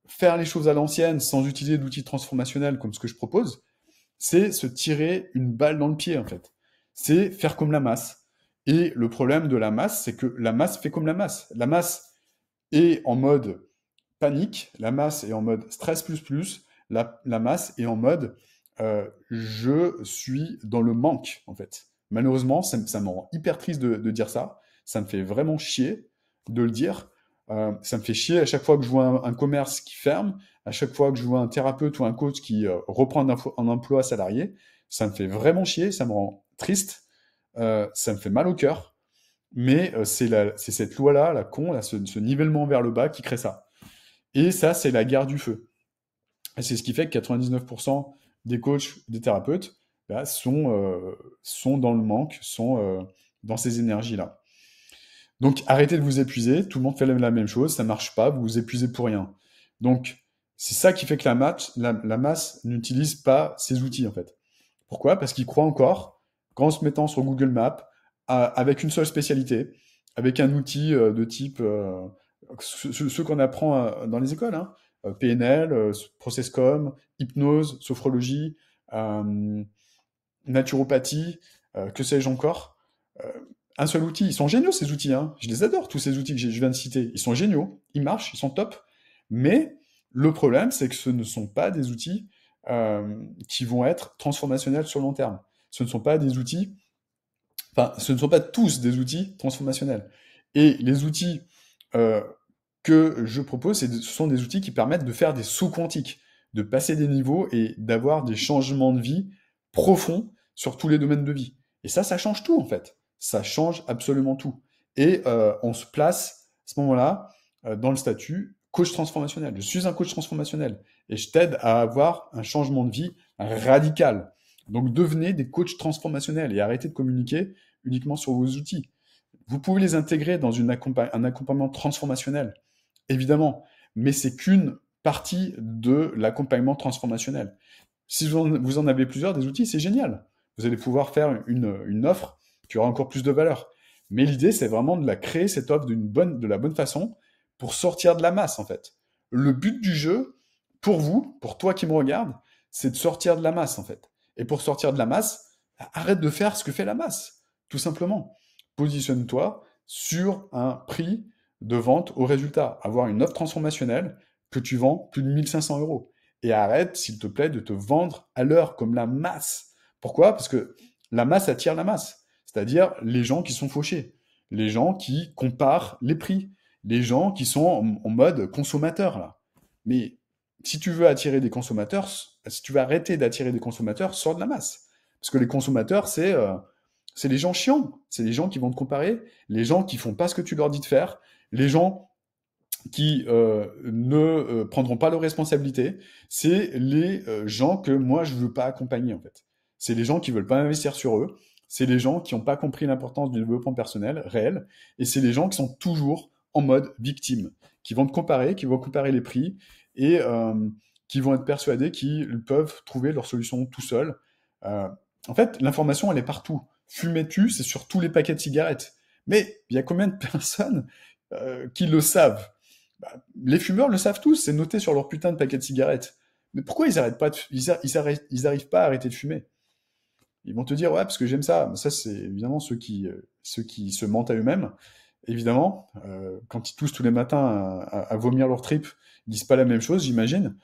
Speaker 1: faire les choses à l'ancienne sans utiliser d'outils transformationnels comme ce que je propose, c'est se tirer une balle dans le pied, en fait. C'est faire comme la masse. Et le problème de la masse, c'est que la masse fait comme la masse. La masse est en mode panique, la masse est en mode stress plus, la masse est en mode je suis dans le manque, en fait. Malheureusement, ça me rend hyper triste de dire ça. Ça me fait vraiment chier de le dire. Ça me fait chier à chaque fois que je vois un commerce qui ferme, à chaque fois que je vois un thérapeute ou un coach qui reprend un emploi salarié. Ça me fait vraiment chier, ça me rend triste, ça me fait mal au cœur. Mais c'est cette loi-là, la con, là, ce nivellement vers le bas qui crée ça. Et ça, c'est la guerre du feu. Et c'est ce qui fait que 99% des coachs, des thérapeutes, bah, sont dans le manque, sont dans ces énergies-là. Donc arrêtez de vous épuiser, tout le monde fait la même chose, ça marche pas, vous vous épuisez pour rien. Donc c'est ça qui fait que la masse n'utilise pas ces outils en fait. Pourquoi? Parce qu'ils croient encore qu'en se mettant sur Google Maps, avec une seule spécialité, avec un outil de type ceux qu'on apprend dans les écoles, hein, PNL, ProcessCom, hypnose, sophrologie, euh, naturopathie, que sais-je encore. Euh, un seul outil. Ils sont géniaux ces outils, hein. Je les adore, tous ces outils que je viens de citer. Ils sont géniaux, ils marchent, ils sont top. Mais le problème, c'est que ce ne sont pas des outils qui vont être transformationnels sur le long terme. Ce ne sont pas des outils, enfin, ce ne sont pas tous des outils transformationnels. Et les outils euh, que je propose, ce sont des outils qui permettent de faire des sauts quantiques, de passer des niveaux et d'avoir des changements de vie profonds sur tous les domaines de vie. Et ça change tout en fait. Ça change absolument tout. Et on se place à ce moment-là dans le statut coach transformationnel. Je suis un coach transformationnel et je t'aide à avoir un changement de vie radical. Donc devenez des coachs transformationnels et arrêtez de communiquer uniquement sur vos outils. Vous pouvez les intégrer dans un accompagnement transformationnel, évidemment, mais c'est qu'une partie de l'accompagnement transformationnel. Si vous en avez plusieurs des outils, c'est génial. Vous allez pouvoir faire une offre qui aura encore plus de valeur. Mais l'idée, c'est vraiment de la créer, cette offre de la bonne façon, pour sortir de la masse, en fait. Le but du jeu, pour vous, pour toi qui me regarde, c'est de sortir de la masse, en fait. Et pour sortir de la masse, arrête de faire ce que fait la masse, tout simplement. Positionne-toi sur un prix de vente au résultat. Avoir une offre transformationnelle que tu vends plus de 1500 euros. Et arrête, s'il te plaît, de te vendre à l'heure comme la masse. Pourquoi? Parce que la masse attire la masse. C'est-à-dire les gens qui sont fauchés, les gens qui comparent les prix, les gens qui sont en mode consommateur, là. Mais si tu veux attirer des consommateurs, si tu veux arrêter d'attirer des consommateurs, sors de la masse. Parce que les consommateurs, c'est les gens chiants, c'est les gens qui vont te comparer, les gens qui font pas ce que tu leur dis de faire, les gens qui ne prendront pas leurs responsabilités, c'est les gens que moi je veux pas accompagner en fait. C'est les gens qui veulent pas investir sur eux, c'est les gens qui n'ont pas compris l'importance du développement personnel réel, et c'est les gens qui sont toujours en mode victime, qui vont te comparer, qui vont comparer les prix, et qui vont être persuadés qu'ils peuvent trouver leur solution tout seuls. En fait, l'information, elle est partout. Fumer-tu, c'est sur tous les paquets de cigarettes. Mais il y a combien de personnes qui le savent? Bah, les fumeurs le savent tous, c'est noté sur leur putain de paquet de cigarettes. Mais pourquoi ils arrêtent pas ils arrivent pas à arrêter de fumer? Ils vont te dire, ouais, parce que j'aime ça. Mais ça, c'est évidemment ceux qui se mentent à eux-mêmes. Évidemment, quand ils toussent tous les matins à vomir leur tripes, ils disent pas la même chose, j'imagine.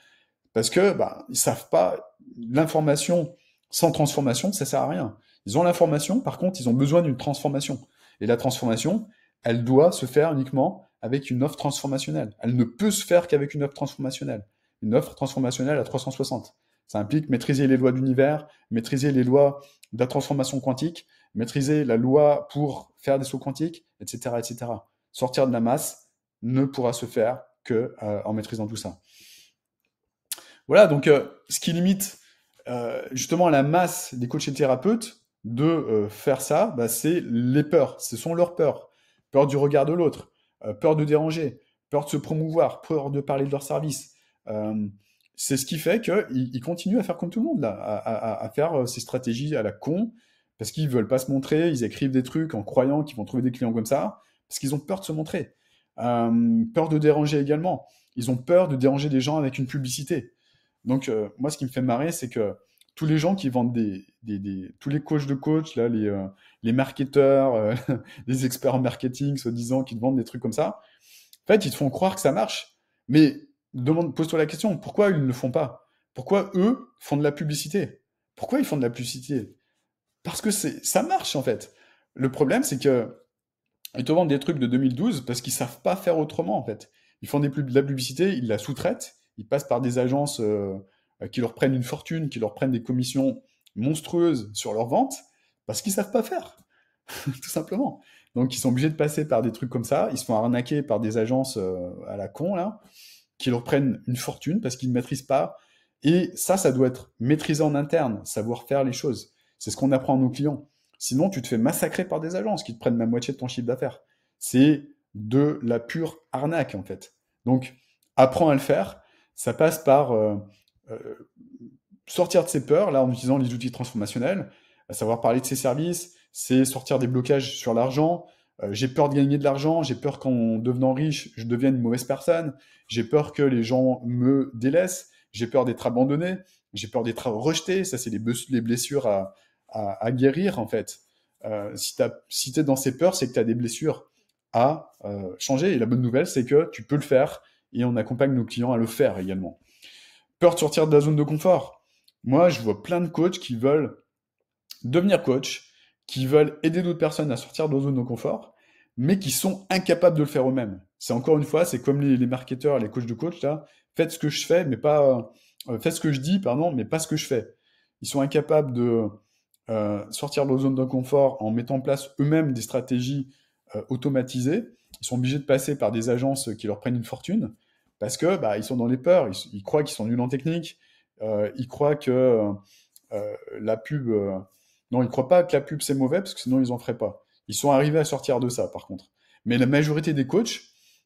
Speaker 1: Parce que, bah, ils savent pas, l'information sans transformation, ça sert à rien. Ils ont l'information, par contre, ils ont besoin d'une transformation. Et la transformation, elle doit se faire uniquement avec une offre transformationnelle. Elle ne peut se faire qu'avec une offre transformationnelle. Une offre transformationnelle à 360. Ça implique maîtriser les lois de l'univers, maîtriser les lois de la transformation quantique, maîtriser la loi pour faire des sauts quantiques, etc., etc. Sortir de la masse ne pourra se faire que en maîtrisant tout ça. Voilà, donc ce qui limite justement la masse des coachs et thérapeutes de faire ça, bah, c'est les peurs. Ce sont leurs peurs. Peur du regard de l'autre, peur de déranger, peur de se promouvoir, peur de parler de leur service. Euh, c'est ce qui fait qu'ils continuent à faire comme tout le monde, là, à faire ces stratégies à la con, parce qu'ils veulent pas se montrer, ils écrivent des trucs en croyant qu'ils vont trouver des clients comme ça, parce qu'ils ont peur de se montrer. Peur de déranger également. Ils ont peur de déranger des gens avec une publicité. Donc, moi, ce qui me fait marrer, c'est que tous les gens qui vendent tous les coachs de coach, là, les marketeurs, les experts en marketing, soi-disant, qui te vendent des trucs comme ça, en fait, ils te font croire que ça marche. Mais pose-toi la question, pourquoi ils ne le font pas? Pourquoi eux font de la publicité? Pourquoi ils font de la publicité? Parce que ça marche, en fait. Le problème, c'est que ils te vendent des trucs de 2012 parce qu'ils savent pas faire autrement, en fait. Ils font de la publicité, ils la sous-traitent, ils passent par des agences qui leur prennent une fortune, qui leur prennent des commissions monstrueuses sur leurs ventes, parce qu'ils savent pas faire, tout simplement. Donc ils sont obligés de passer par des trucs comme ça, ils se font arnaquer par des agences à la con, là, qui leur prennent une fortune parce qu'ils ne maîtrisent pas. Et ça doit être maîtrisé en interne, savoir faire les choses. C'est ce qu'on apprend à nos clients. Sinon, tu te fais massacrer par des agences qui te prennent la moitié de ton chiffre d'affaires. C'est de la pure arnaque, en fait. Donc, apprends à le faire. Ça passe par euh, sortir de ses peurs, là, en utilisant les outils transformationnels, à savoir parler de ses services, c'est sortir des blocages sur l'argent. J'ai peur de gagner de l'argent, j'ai peur qu'en devenant riche, je devienne une mauvaise personne, j'ai peur que les gens me délaissent, j'ai peur d'être abandonné, j'ai peur d'être rejeté. Ça, c'est les blessures à guérir, en fait. Si tu es dans ces peurs, c'est que tu as des blessures à changer. Et la bonne nouvelle, c'est que tu peux le faire et on accompagne nos clients à le faire également. Peur de sortir de la zone de confort. Moi, je vois plein de coachs qui veulent devenir coach, qui veulent aider d'autres personnes à sortir de leur zone de confort, mais qui sont incapables de le faire eux-mêmes. C'est encore une fois, c'est comme les marketeurs, les coachs de coach, là. Faites ce que je fais, mais pas, faites ce que je dis, pardon, mais pas ce que je fais. Ils sont incapables de sortir de leur zone de confort en mettant en place eux-mêmes des stratégies automatisées. Ils sont obligés de passer par des agences qui leur prennent une fortune parce que bah, ils sont dans les peurs. Ils croient qu'ils sont nuls en technique. Ils croient que la pub. Non, ils croient pas que la pub c'est mauvais parce que sinon ils en feraient pas. Ils sont arrivés à sortir de ça, par contre. Mais la majorité des coachs,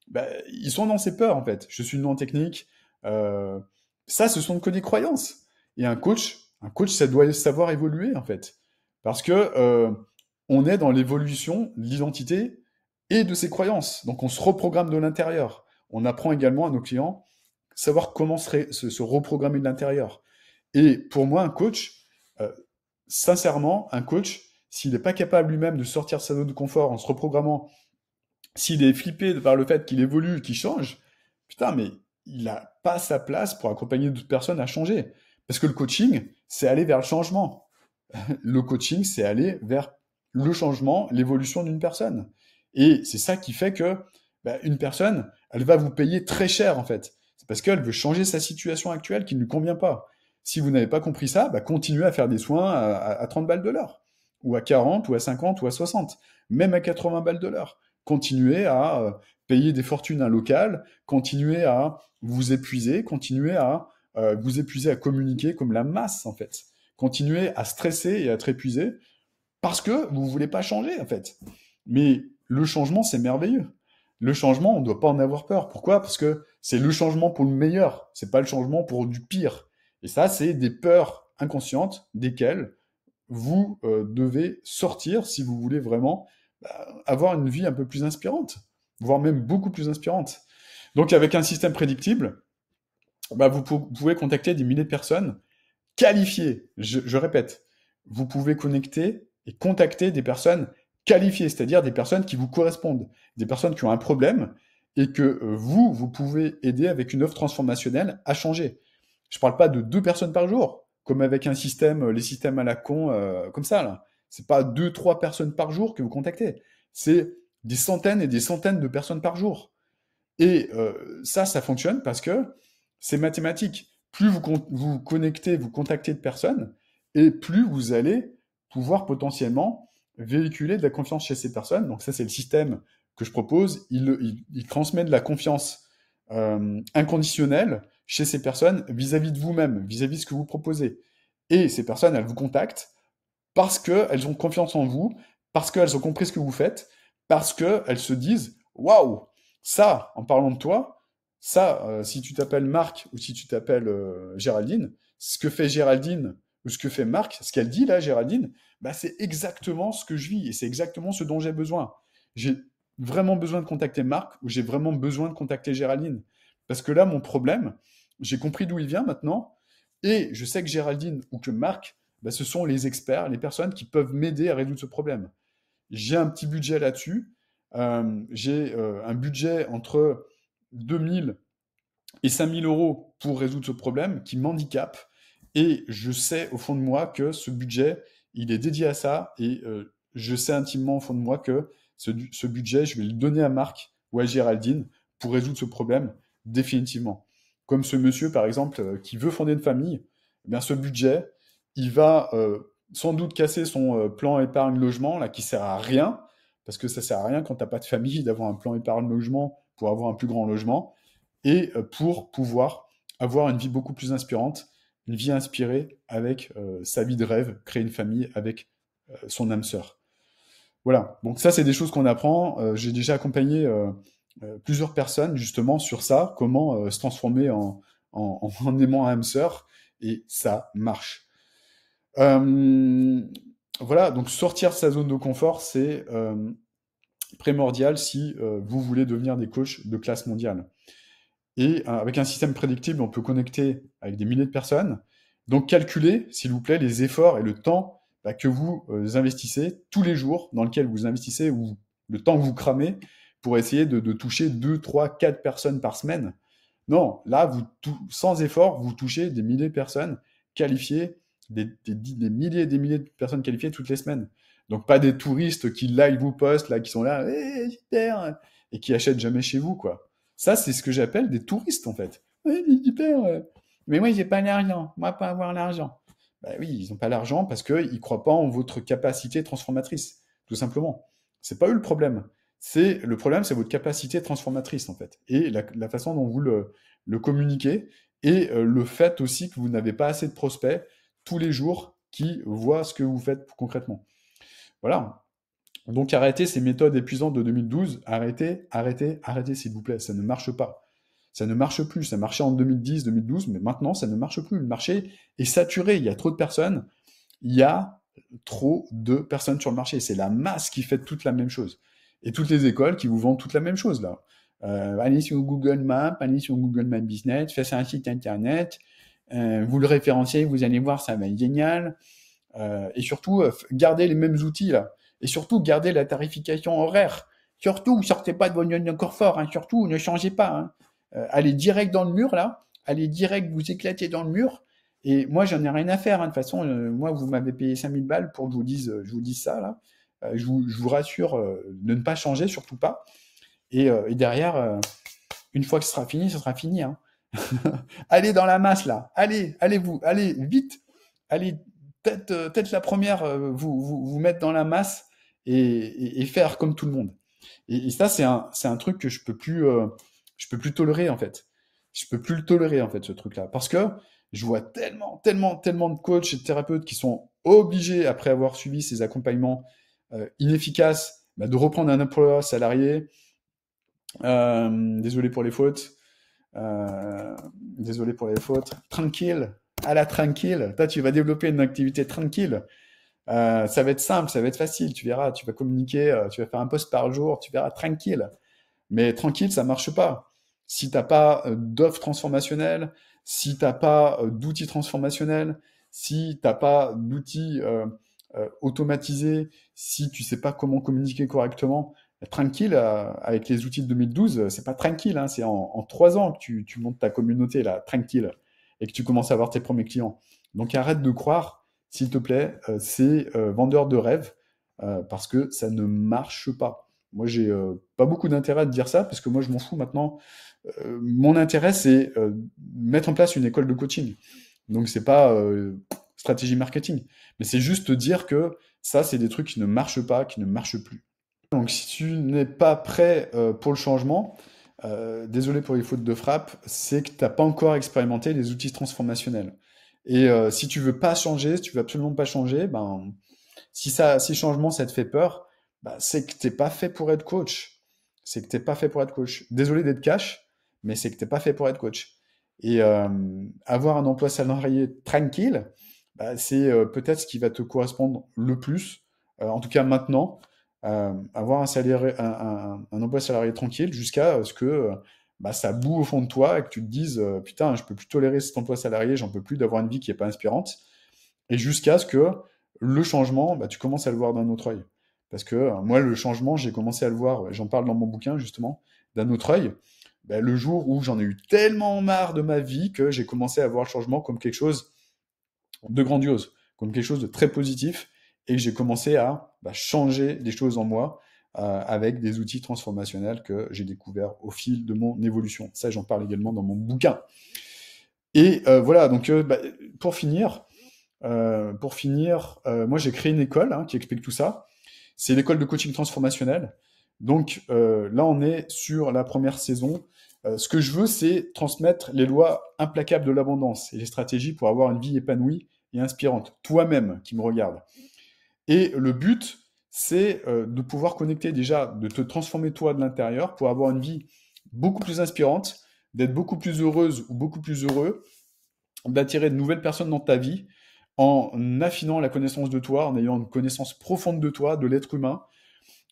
Speaker 1: bah, ils sont dans ces peurs en fait. Je suis nul en technique. Euh, Ça, ce sont que des croyances. Et un coach, ça doit savoir évoluer en fait, parce que on est dans l'évolution de l'identité et de ses croyances. Donc on se reprogramme de l'intérieur. On apprend également à nos clients savoir comment se reprogrammer de l'intérieur. Et pour moi, un coach, euh, sincèrement, un coach, s'il n'est pas capable lui-même de sortir de sa zone de confort en se reprogrammant, s'il est flippé par le fait qu'il évolue, qu'il change, putain, mais il n'a pas sa place pour accompagner d'autres personnes à changer. Parce que le coaching, c'est aller vers le changement. Le coaching, c'est aller vers le changement, l'évolution d'une personne. Et c'est ça qui fait que bah, une personne, elle va vous payer très cher en fait. C'est parce qu'elle veut changer sa situation actuelle qui ne lui convient pas. Si vous n'avez pas compris ça, bah, continuez à faire des soins à 30 balles de l'heure, ou à 40, ou à 50, ou à 60, même à 80 balles de l'heure. Continuez à payer des fortunes à un local, continuez à vous épuiser, continuez à vous épuiser à communiquer comme la masse en fait. Continuez à stresser et à être épuisé parce que vous voulez pas changer en fait. Mais le changement, c'est merveilleux. Le changement, on ne doit pas en avoir peur. Pourquoi? Parce que c'est le changement pour le meilleur. C'est pas le changement pour du pire. Et ça, c'est des peurs inconscientes desquelles vous devez sortir si vous voulez vraiment avoir une vie un peu plus inspirante, voire même beaucoup plus inspirante. Donc avec un système prédictible, bah, vous pouvez contacter des milliers de personnes qualifiées. Je répète, vous pouvez connecter et contacter des personnes qualifiées, c'est-à-dire des personnes qui vous correspondent, des personnes qui ont un problème et que vous pouvez aider avec une offre transformationnelle à changer. Je ne parle pas de 2 personnes par jour, comme avec un système, les systèmes à la con, comme ça, là. C'est pas 2, 3 personnes par jour que vous contactez. C'est des centaines et des centaines de personnes par jour. Et ça fonctionne parce que c'est mathématique. Plus vous connectez, vous contactez de personnes, et plus vous allez pouvoir potentiellement véhiculer de la confiance chez ces personnes. Donc ça, c'est le système que je propose. Il transmet de la confiance inconditionnelle chez ces personnes vis-à-vis de vous-même, vis-à-vis de ce que vous proposez. Et ces personnes, elles vous contactent parce qu'elles ont confiance en vous, parce qu'elles ont compris ce que vous faites, parce qu'elles se disent « Waouh, Ça, en parlant de toi, ça, si tu t'appelles Marc ou si tu t'appelles Géraldine, ce que fait Géraldine ou ce que fait Marc, ce qu'elle dit là, Géraldine, bah, c'est exactement ce que je vis et c'est exactement ce dont j'ai besoin. J'ai vraiment besoin de contacter Marc ou j'ai vraiment besoin de contacter Géraldine. Parce que là, mon problème, j'ai compris d'où il vient maintenant et je sais que Géraldine ou que Marc, bah, ce sont les experts, les personnes qui peuvent m'aider à résoudre ce problème. J'ai un petit budget là-dessus. J'ai un budget entre 2000 et 5000 euros pour résoudre ce problème qui m'handicape. Et je sais au fond de moi que ce budget, il est dédié à ça. Et je sais intimement au fond de moi que ce budget, je vais le donner à Marc ou à Géraldine pour résoudre ce problème définitivement. Comme ce monsieur, par exemple, qui veut fonder une famille, eh bien ce budget, il va sans doute casser son plan épargne logement, là, qui sert à rien, parce que ça sert à rien quand t'as pas de famille d'avoir un plan épargne logement pour avoir un plus grand logement et pour pouvoir avoir une vie beaucoup plus inspirante, une vie inspirée avec sa vie de rêve, créer une famille avec son âme sœur. Voilà, donc ça c'est des choses qu'on apprend. J'ai déjà accompagné plusieurs personnes justement sur ça, comment se transformer en aimant âme sœur, et ça marche. Euh, voilà, donc sortir de sa zone de confort, c'est primordial si vous voulez devenir des coachs de classe mondiale. Et avec un système prédictible, on peut connecter avec des milliers de personnes. Donc calculez, s'il vous plaît, les efforts et le temps bah, que vous investissez tous les jours, dans lequel vous investissez, ou le temps que vous cramez pour essayer de toucher 2, 3, 4 personnes par semaine. Non, là, sans effort, vous touchez des milliers de personnes qualifiées, des milliers et des milliers de personnes qualifiées toutes les semaines. Donc pas des touristes qui like vous postent, là, qui sont là, super, et qui achètent jamais chez vous, quoi. Ça, c'est ce que j'appelle des touristes, en fait. Ouais, super, mais moi, j'ai pas l'argent. Moi, pas avoir l'argent. Bah oui, ils n'ont pas l'argent parce qu'ils croient pas en votre capacité transformatrice, tout simplement. C'est pas eux le problème. Le problème, c'est votre capacité transformatrice, en fait. Et la façon dont vous le communiquez et le fait aussi que vous n'avez pas assez de prospects tous les jours qui voient ce que vous faites concrètement. Voilà. Donc arrêtez ces méthodes épuisantes de 2012, arrêtez, arrêtez, arrêtez s'il vous plaît, ça ne marche pas. Ça ne marche plus, ça marchait en 2010, 2012, mais maintenant ça ne marche plus. Le marché est saturé, il y a trop de personnes, il y a trop de personnes sur le marché. C'est la masse qui fait toute la même chose. Et toutes les écoles qui vous vendent toute la même chose là. Allez sur Google Maps, allez sur Google Maps Business, faites un site internet, vous le référenciez, vous allez voir, ça va être génial. Et surtout, gardez les mêmes outils là. Et surtout, gardez la tarification horaire. Surtout, sortez pas de votre zone de confort. Hein. Surtout, ne changez pas. Hein. Allez direct dans le mur là. Allez direct vous éclater dans le mur. Et moi, j'en ai rien à faire. Hein. De toute façon, moi, vous m'avez payé 5000 balles pour que je vous dise ça là. Je vous rassure de ne pas changer, surtout pas. Et derrière, une fois que ce sera fini, ce sera fini. Hein. Allez dans la masse là. Allez, allez vite. Allez peut-être la première, vous mettre dans la masse et faire comme tout le monde. Et ça, c'est un truc que je peux plus tolérer en fait. Je peux plus le tolérer en fait ce truc-là, parce que je vois tellement de coachs et de thérapeutes qui sont obligés après avoir suivi ces accompagnements inefficaces, bah, de reprendre un emploi salarié. Désolé pour les fautes. Désolé pour les fautes. Tranquille, à la tranquille. Toi, tu vas développer une activité tranquille. Ça va être simple, ça va être facile. Tu verras, tu vas communiquer, tu vas faire un post par jour, tu verras tranquille. Mais tranquille, ça marche pas. Si t'as pas d'offres transformationnelles, si t'as pas d'outils transformationnels, si t'as pas d'outils automatisés, si tu sais pas comment communiquer correctement, tranquille, avec les outils de 2012, c'est pas tranquille, hein, c'est en 3 ans que tu montes ta communauté là, tranquille, et que tu commences à avoir tes premiers clients. Donc arrête de croire, s'il te plaît, c'est vendeur de rêve, parce que ça ne marche pas. Moi, j'ai pas beaucoup d'intérêt à te dire ça, parce que moi, je m'en fous maintenant. Mon intérêt, c'est mettre en place une école de coaching. Donc, c'est pas stratégie marketing, mais c'est juste te dire que ça, c'est des trucs qui ne marchent pas, qui ne marchent plus. Donc, si tu n'es pas prêt pour le changement, désolé pour les fautes de frappe, c'est que tu n'as pas encore expérimenté les outils transformationnels. Et si tu veux pas changer, si tu veux absolument pas changer, ben, si changement ça te fait peur, bah, c'est que t'es pas fait pour être coach. c'est que t'es pas fait pour être coach. Désolé d'être cash, mais c'est que t'es pas fait pour être coach. Et avoir un emploi salarié tranquille, bah, c'est peut-être ce qui va te correspondre le plus, en tout cas maintenant, avoir un emploi salarié tranquille jusqu'à ce que bah, ça boue au fond de toi et que tu te dises putain, je peux plus tolérer cet emploi salarié, j'en peux plus d'avoir une vie qui est pas inspirante, et jusqu'à ce que le changement, bah, tu commences à le voir d'un autre œil. Parce que moi, le changement, j'ai commencé à le voir, j'en parle dans mon bouquin justement, d'un autre œil, bah, le jour où j'en ai eu tellement marre de ma vie que j'ai commencé à voir le changement comme quelque chose de grandiose, comme quelque chose de très positif, et que j'ai commencé à bah, changer des choses en moi avec des outils transformationnels que j'ai découverts au fil de mon évolution. Ça, j'en parle également dans mon bouquin. Et voilà, donc bah, pour finir, moi j'ai créé une école qui explique tout ça. C'est l'école de coaching transformationnel. Donc là, on est sur la première saison. Ce que je veux, c'est transmettre les lois implacables de l'abondance et les stratégies pour avoir une vie épanouie et inspirante. Toi-même qui me regarde. Et le but, c'est de pouvoir connecter déjà, de te transformer toi de l'intérieur pour avoir une vie beaucoup plus inspirante, d'être beaucoup plus heureuse ou beaucoup plus heureux, d'attirer de nouvelles personnes dans ta vie en affinant la connaissance de toi, en ayant une connaissance profonde de toi, de l'être humain,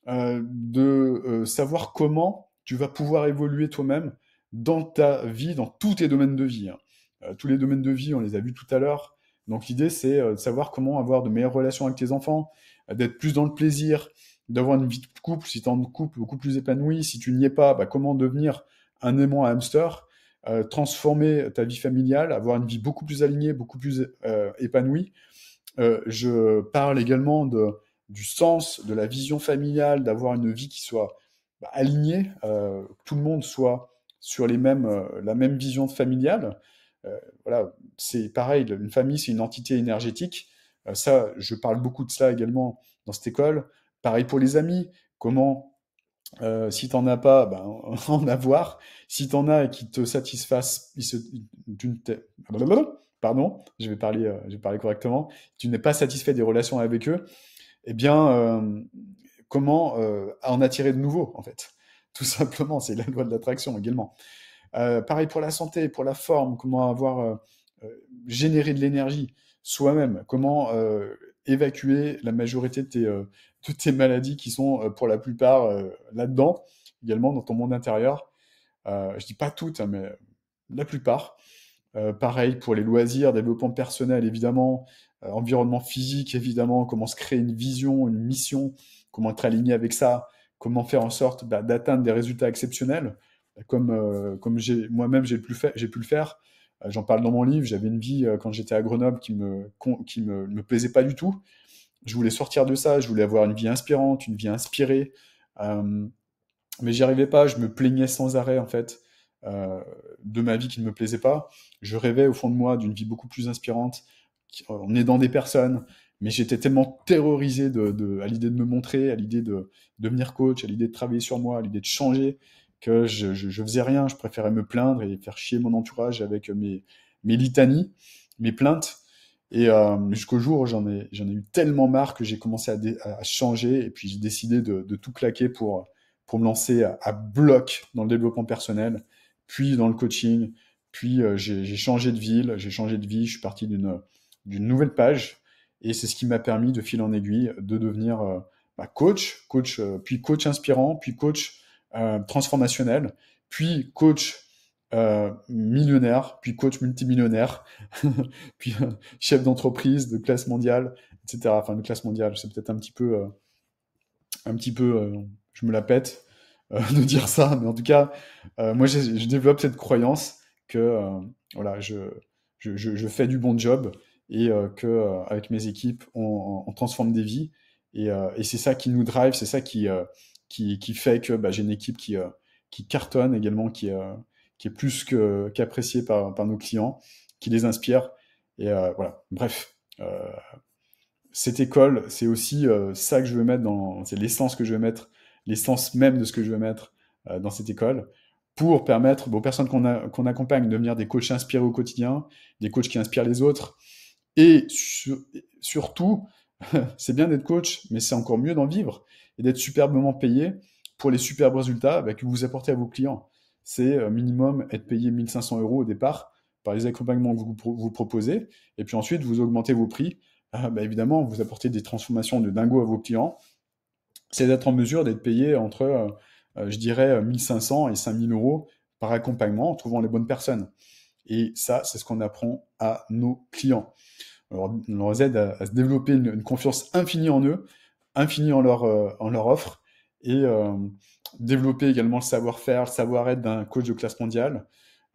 Speaker 1: de savoir comment tu vas pouvoir évoluer toi-même dans ta vie, dans tous tes domaines de vie. Tous les domaines de vie, on les a vus tout à l'heure. Donc l'idée, c'est de savoir comment avoir de meilleures relations avec tes enfants, d'être plus dans le plaisir, d'avoir une vie de couple, si tu es en couple, beaucoup plus épanoui. Si tu n'y es pas, bah, comment devenir un aimant à hamster, transformer ta vie familiale, avoir une vie beaucoup plus alignée, beaucoup plus épanouie. Je parle également du sens, de la vision familiale, d'avoir une vie qui soit bah, alignée, que tout le monde soit sur la même vision familiale. Voilà, c'est pareil, une famille, c'est une entité énergétique. Ça, je parle beaucoup de ça également dans cette école. Pareil pour les amis, comment, si t'en as pas, ben, en avoir. Si t'en as et qui te satisfassent, pardon, je vais parler correctement. Tu n'es pas satisfait des relations avec eux, eh bien, comment en attirer de nouveaux, en fait. Tout simplement, c'est la loi de l'attraction également. Pareil pour la santé, pour la forme, comment avoir généré de l'énergie soi-même, comment évacuer la majorité de tes maladies qui sont pour la plupart là-dedans, également dans ton monde intérieur. Je dis pas toutes, hein, mais la plupart. Pareil pour les loisirs, développement personnel évidemment, environnement physique évidemment, comment se créer une vision, une mission, comment être aligné avec ça, comment faire en sorte bah, d'atteindre des résultats exceptionnels, comme moi-même j'ai pu le faire. J'en parle dans mon livre, j'avais une vie quand j'étais à Grenoble me plaisait pas du tout. Je voulais sortir de ça, je voulais avoir une vie inspirante, une vie inspirée. Euh, mais j'y arrivais pas, je me plaignais sans arrêt en fait de ma vie qui ne me plaisait pas. Je rêvais au fond de moi d'une vie beaucoup plus inspirante, en aidant des personnes, mais j'étais tellement terrorisé à l'idée de me montrer, à l'idée de devenir coach, à l'idée de travailler sur moi, à l'idée de changer, que je faisais rien, je préférais me plaindre et faire chier mon entourage avec mes litanies, mes plaintes. Et jusqu'au jour où j'en ai eu tellement marre que j'ai commencé à changer et puis j'ai décidé de tout claquer pour me lancer à bloc dans le développement personnel, puis dans le coaching, puis j'ai changé de ville, j'ai changé de vie, je suis parti d'une nouvelle page, et c'est ce qui m'a permis de fil en aiguille de devenir bah, coach, puis coach inspirant, puis coach transformationnel, puis coach millionnaire, puis coach multimillionnaire, puis chef d'entreprise de classe mondiale, etc. Enfin, de classe mondiale, c'est peut-être un petit peu, je me la pète de dire ça, mais en tout cas, moi, je développe cette croyance que voilà, je fais du bon job et que avec mes équipes, on transforme des vies. Et c'est ça qui nous drive, c'est ça qui fait que bah, j'ai une équipe qui cartonne également, qui est plus qu'appréciée par nos clients, qui les inspire. Et voilà, bref. Cette école, c'est aussi ça que je veux mettre c'est l'essence que je veux mettre, l'essence même de ce que je veux mettre dans cette école, pour permettre aux personnes qu'on accompagne de devenir des coachs inspirés au quotidien, des coachs qui inspirent les autres, et surtout, c'est bien d'être coach, mais c'est encore mieux d'en vivre et d'être superbement payé pour les superbes résultats que vous apportez à vos clients. C'est minimum être payé 1500 euros au départ par les accompagnements que vous proposez, et puis ensuite vous augmentez vos prix. Évidemment, vous apportez des transformations de dingo à vos clients. C'est d'être en mesure d'être payé entre, je dirais, 1500 et 5000 euros par accompagnement en trouvant les bonnes personnes. Et ça, c'est ce qu'on apprend à nos clients. Alors, on leur aide à se développer une confiance infinie en eux, infinie en leur offre, et développer également le savoir-faire, le savoir-être d'un coach de classe mondiale.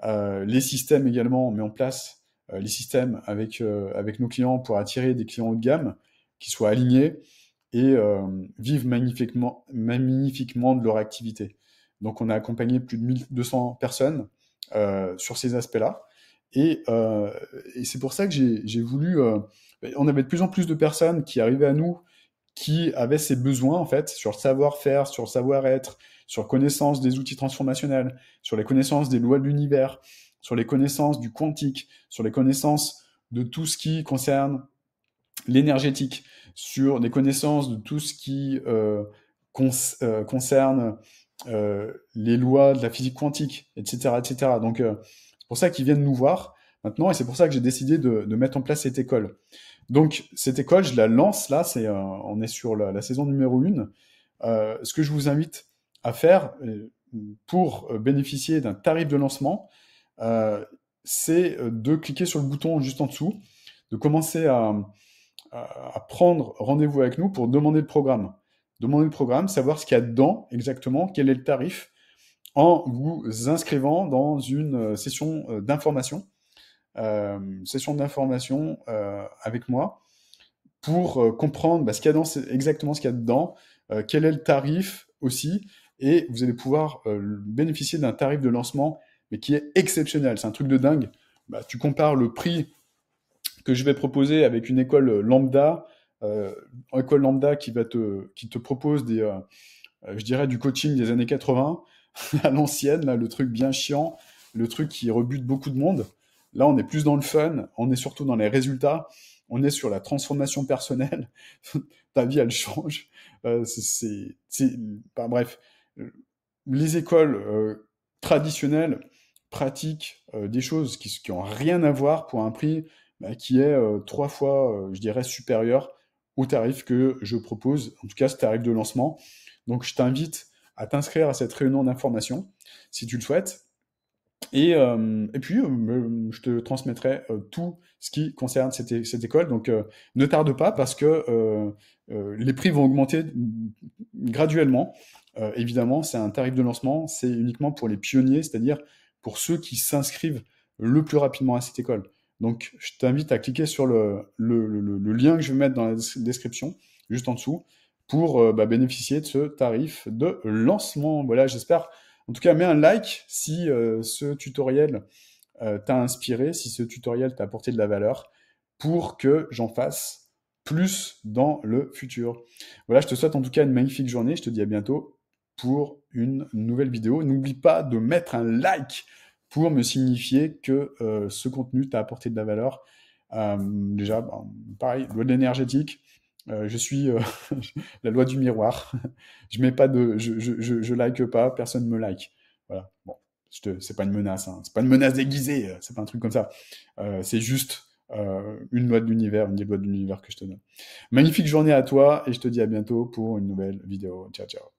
Speaker 1: Les systèmes également, on met en place les systèmes avec nos clients pour attirer des clients haut de gamme qui soient alignés et vivent magnifiquement de leur activité. Donc on a accompagné plus de 1200 personnes sur ces aspects-là. Et c'est pour ça que j'ai voulu... on avait de plus en plus de personnes qui arrivaient à nous, qui avaient ces besoins, en fait, sur le savoir-faire, sur le savoir-être, sur la connaissance des outils transformationnels, sur les connaissances des lois de l'univers, sur les connaissances du quantique, sur les connaissances de tout ce qui concerne l'énergétique, sur des connaissances de tout ce qui concerne les lois de la physique quantique, etc., etc. Donc, c'est pour ça qu'ils viennent nous voir maintenant, et c'est pour ça que j'ai décidé de mettre en place cette école. Donc, cette école, je la lance là, on est sur la saison numéro 1. Ce que je vous invite à faire pour bénéficier d'un tarif de lancement, c'est de cliquer sur le bouton juste en dessous, de commencer à prendre rendez-vous avec nous pour demander le programme. Demander le programme, savoir ce qu'il y a dedans exactement, quel est le tarif, en vous inscrivant dans une session d'information. Avec moi pour comprendre ce qu'il y a exactement ce qu'il y a dedans, quel est le tarif aussi, et vous allez pouvoir bénéficier d'un tarif de lancement mais qui est exceptionnel. C'est un truc de dingue. Tu compares le prix que je vais proposer avec une école lambda, qui te propose je dirais du coaching des années 80 à l'ancienne, là, le truc bien chiant, le truc qui rebute beaucoup de monde. Là, on est plus dans le fun, on est surtout dans les résultats, on est sur la transformation personnelle. Ta vie, elle change. Bref, les écoles traditionnelles pratiquent des choses qui ont rien à voir pour un prix qui est 3 fois, je dirais, supérieur au tarif que je propose, en tout cas ce tarif de lancement. Donc je t'invite à t'inscrire à cette réunion d'information, si tu le souhaites. Et puis, je te transmettrai tout ce qui concerne cette école. Donc, ne tarde pas parce que les prix vont augmenter graduellement. Évidemment, c'est un tarif de lancement, c'est uniquement pour les pionniers, c'est-à-dire pour ceux qui s'inscrivent le plus rapidement à cette école. Donc, je t'invite à cliquer sur le lien que je vais mettre dans la description, juste en dessous, pour bénéficier de ce tarif de lancement. Voilà, j'espère. En tout cas, mets un like si ce tutoriel t'a inspiré, si ce tutoriel t'a apporté de la valeur, pour que j'en fasse plus dans le futur. Voilà, je te souhaite en tout cas une magnifique journée. Je te dis à bientôt pour une nouvelle vidéo. N'oublie pas de mettre un like pour me signifier que ce contenu t'a apporté de la valeur. Déjà, pareil, loi de l'énergétique. Je suis la loi du miroir. Je like pas, personne me like. Voilà. Bon, c'est pas une menace, hein. C'est pas une menace déguisée. C'est pas un truc comme ça. C'est juste une loi de l'univers, une des lois de l'univers que je te donne. Magnifique journée à toi et je te dis à bientôt pour une nouvelle vidéo. Ciao, ciao.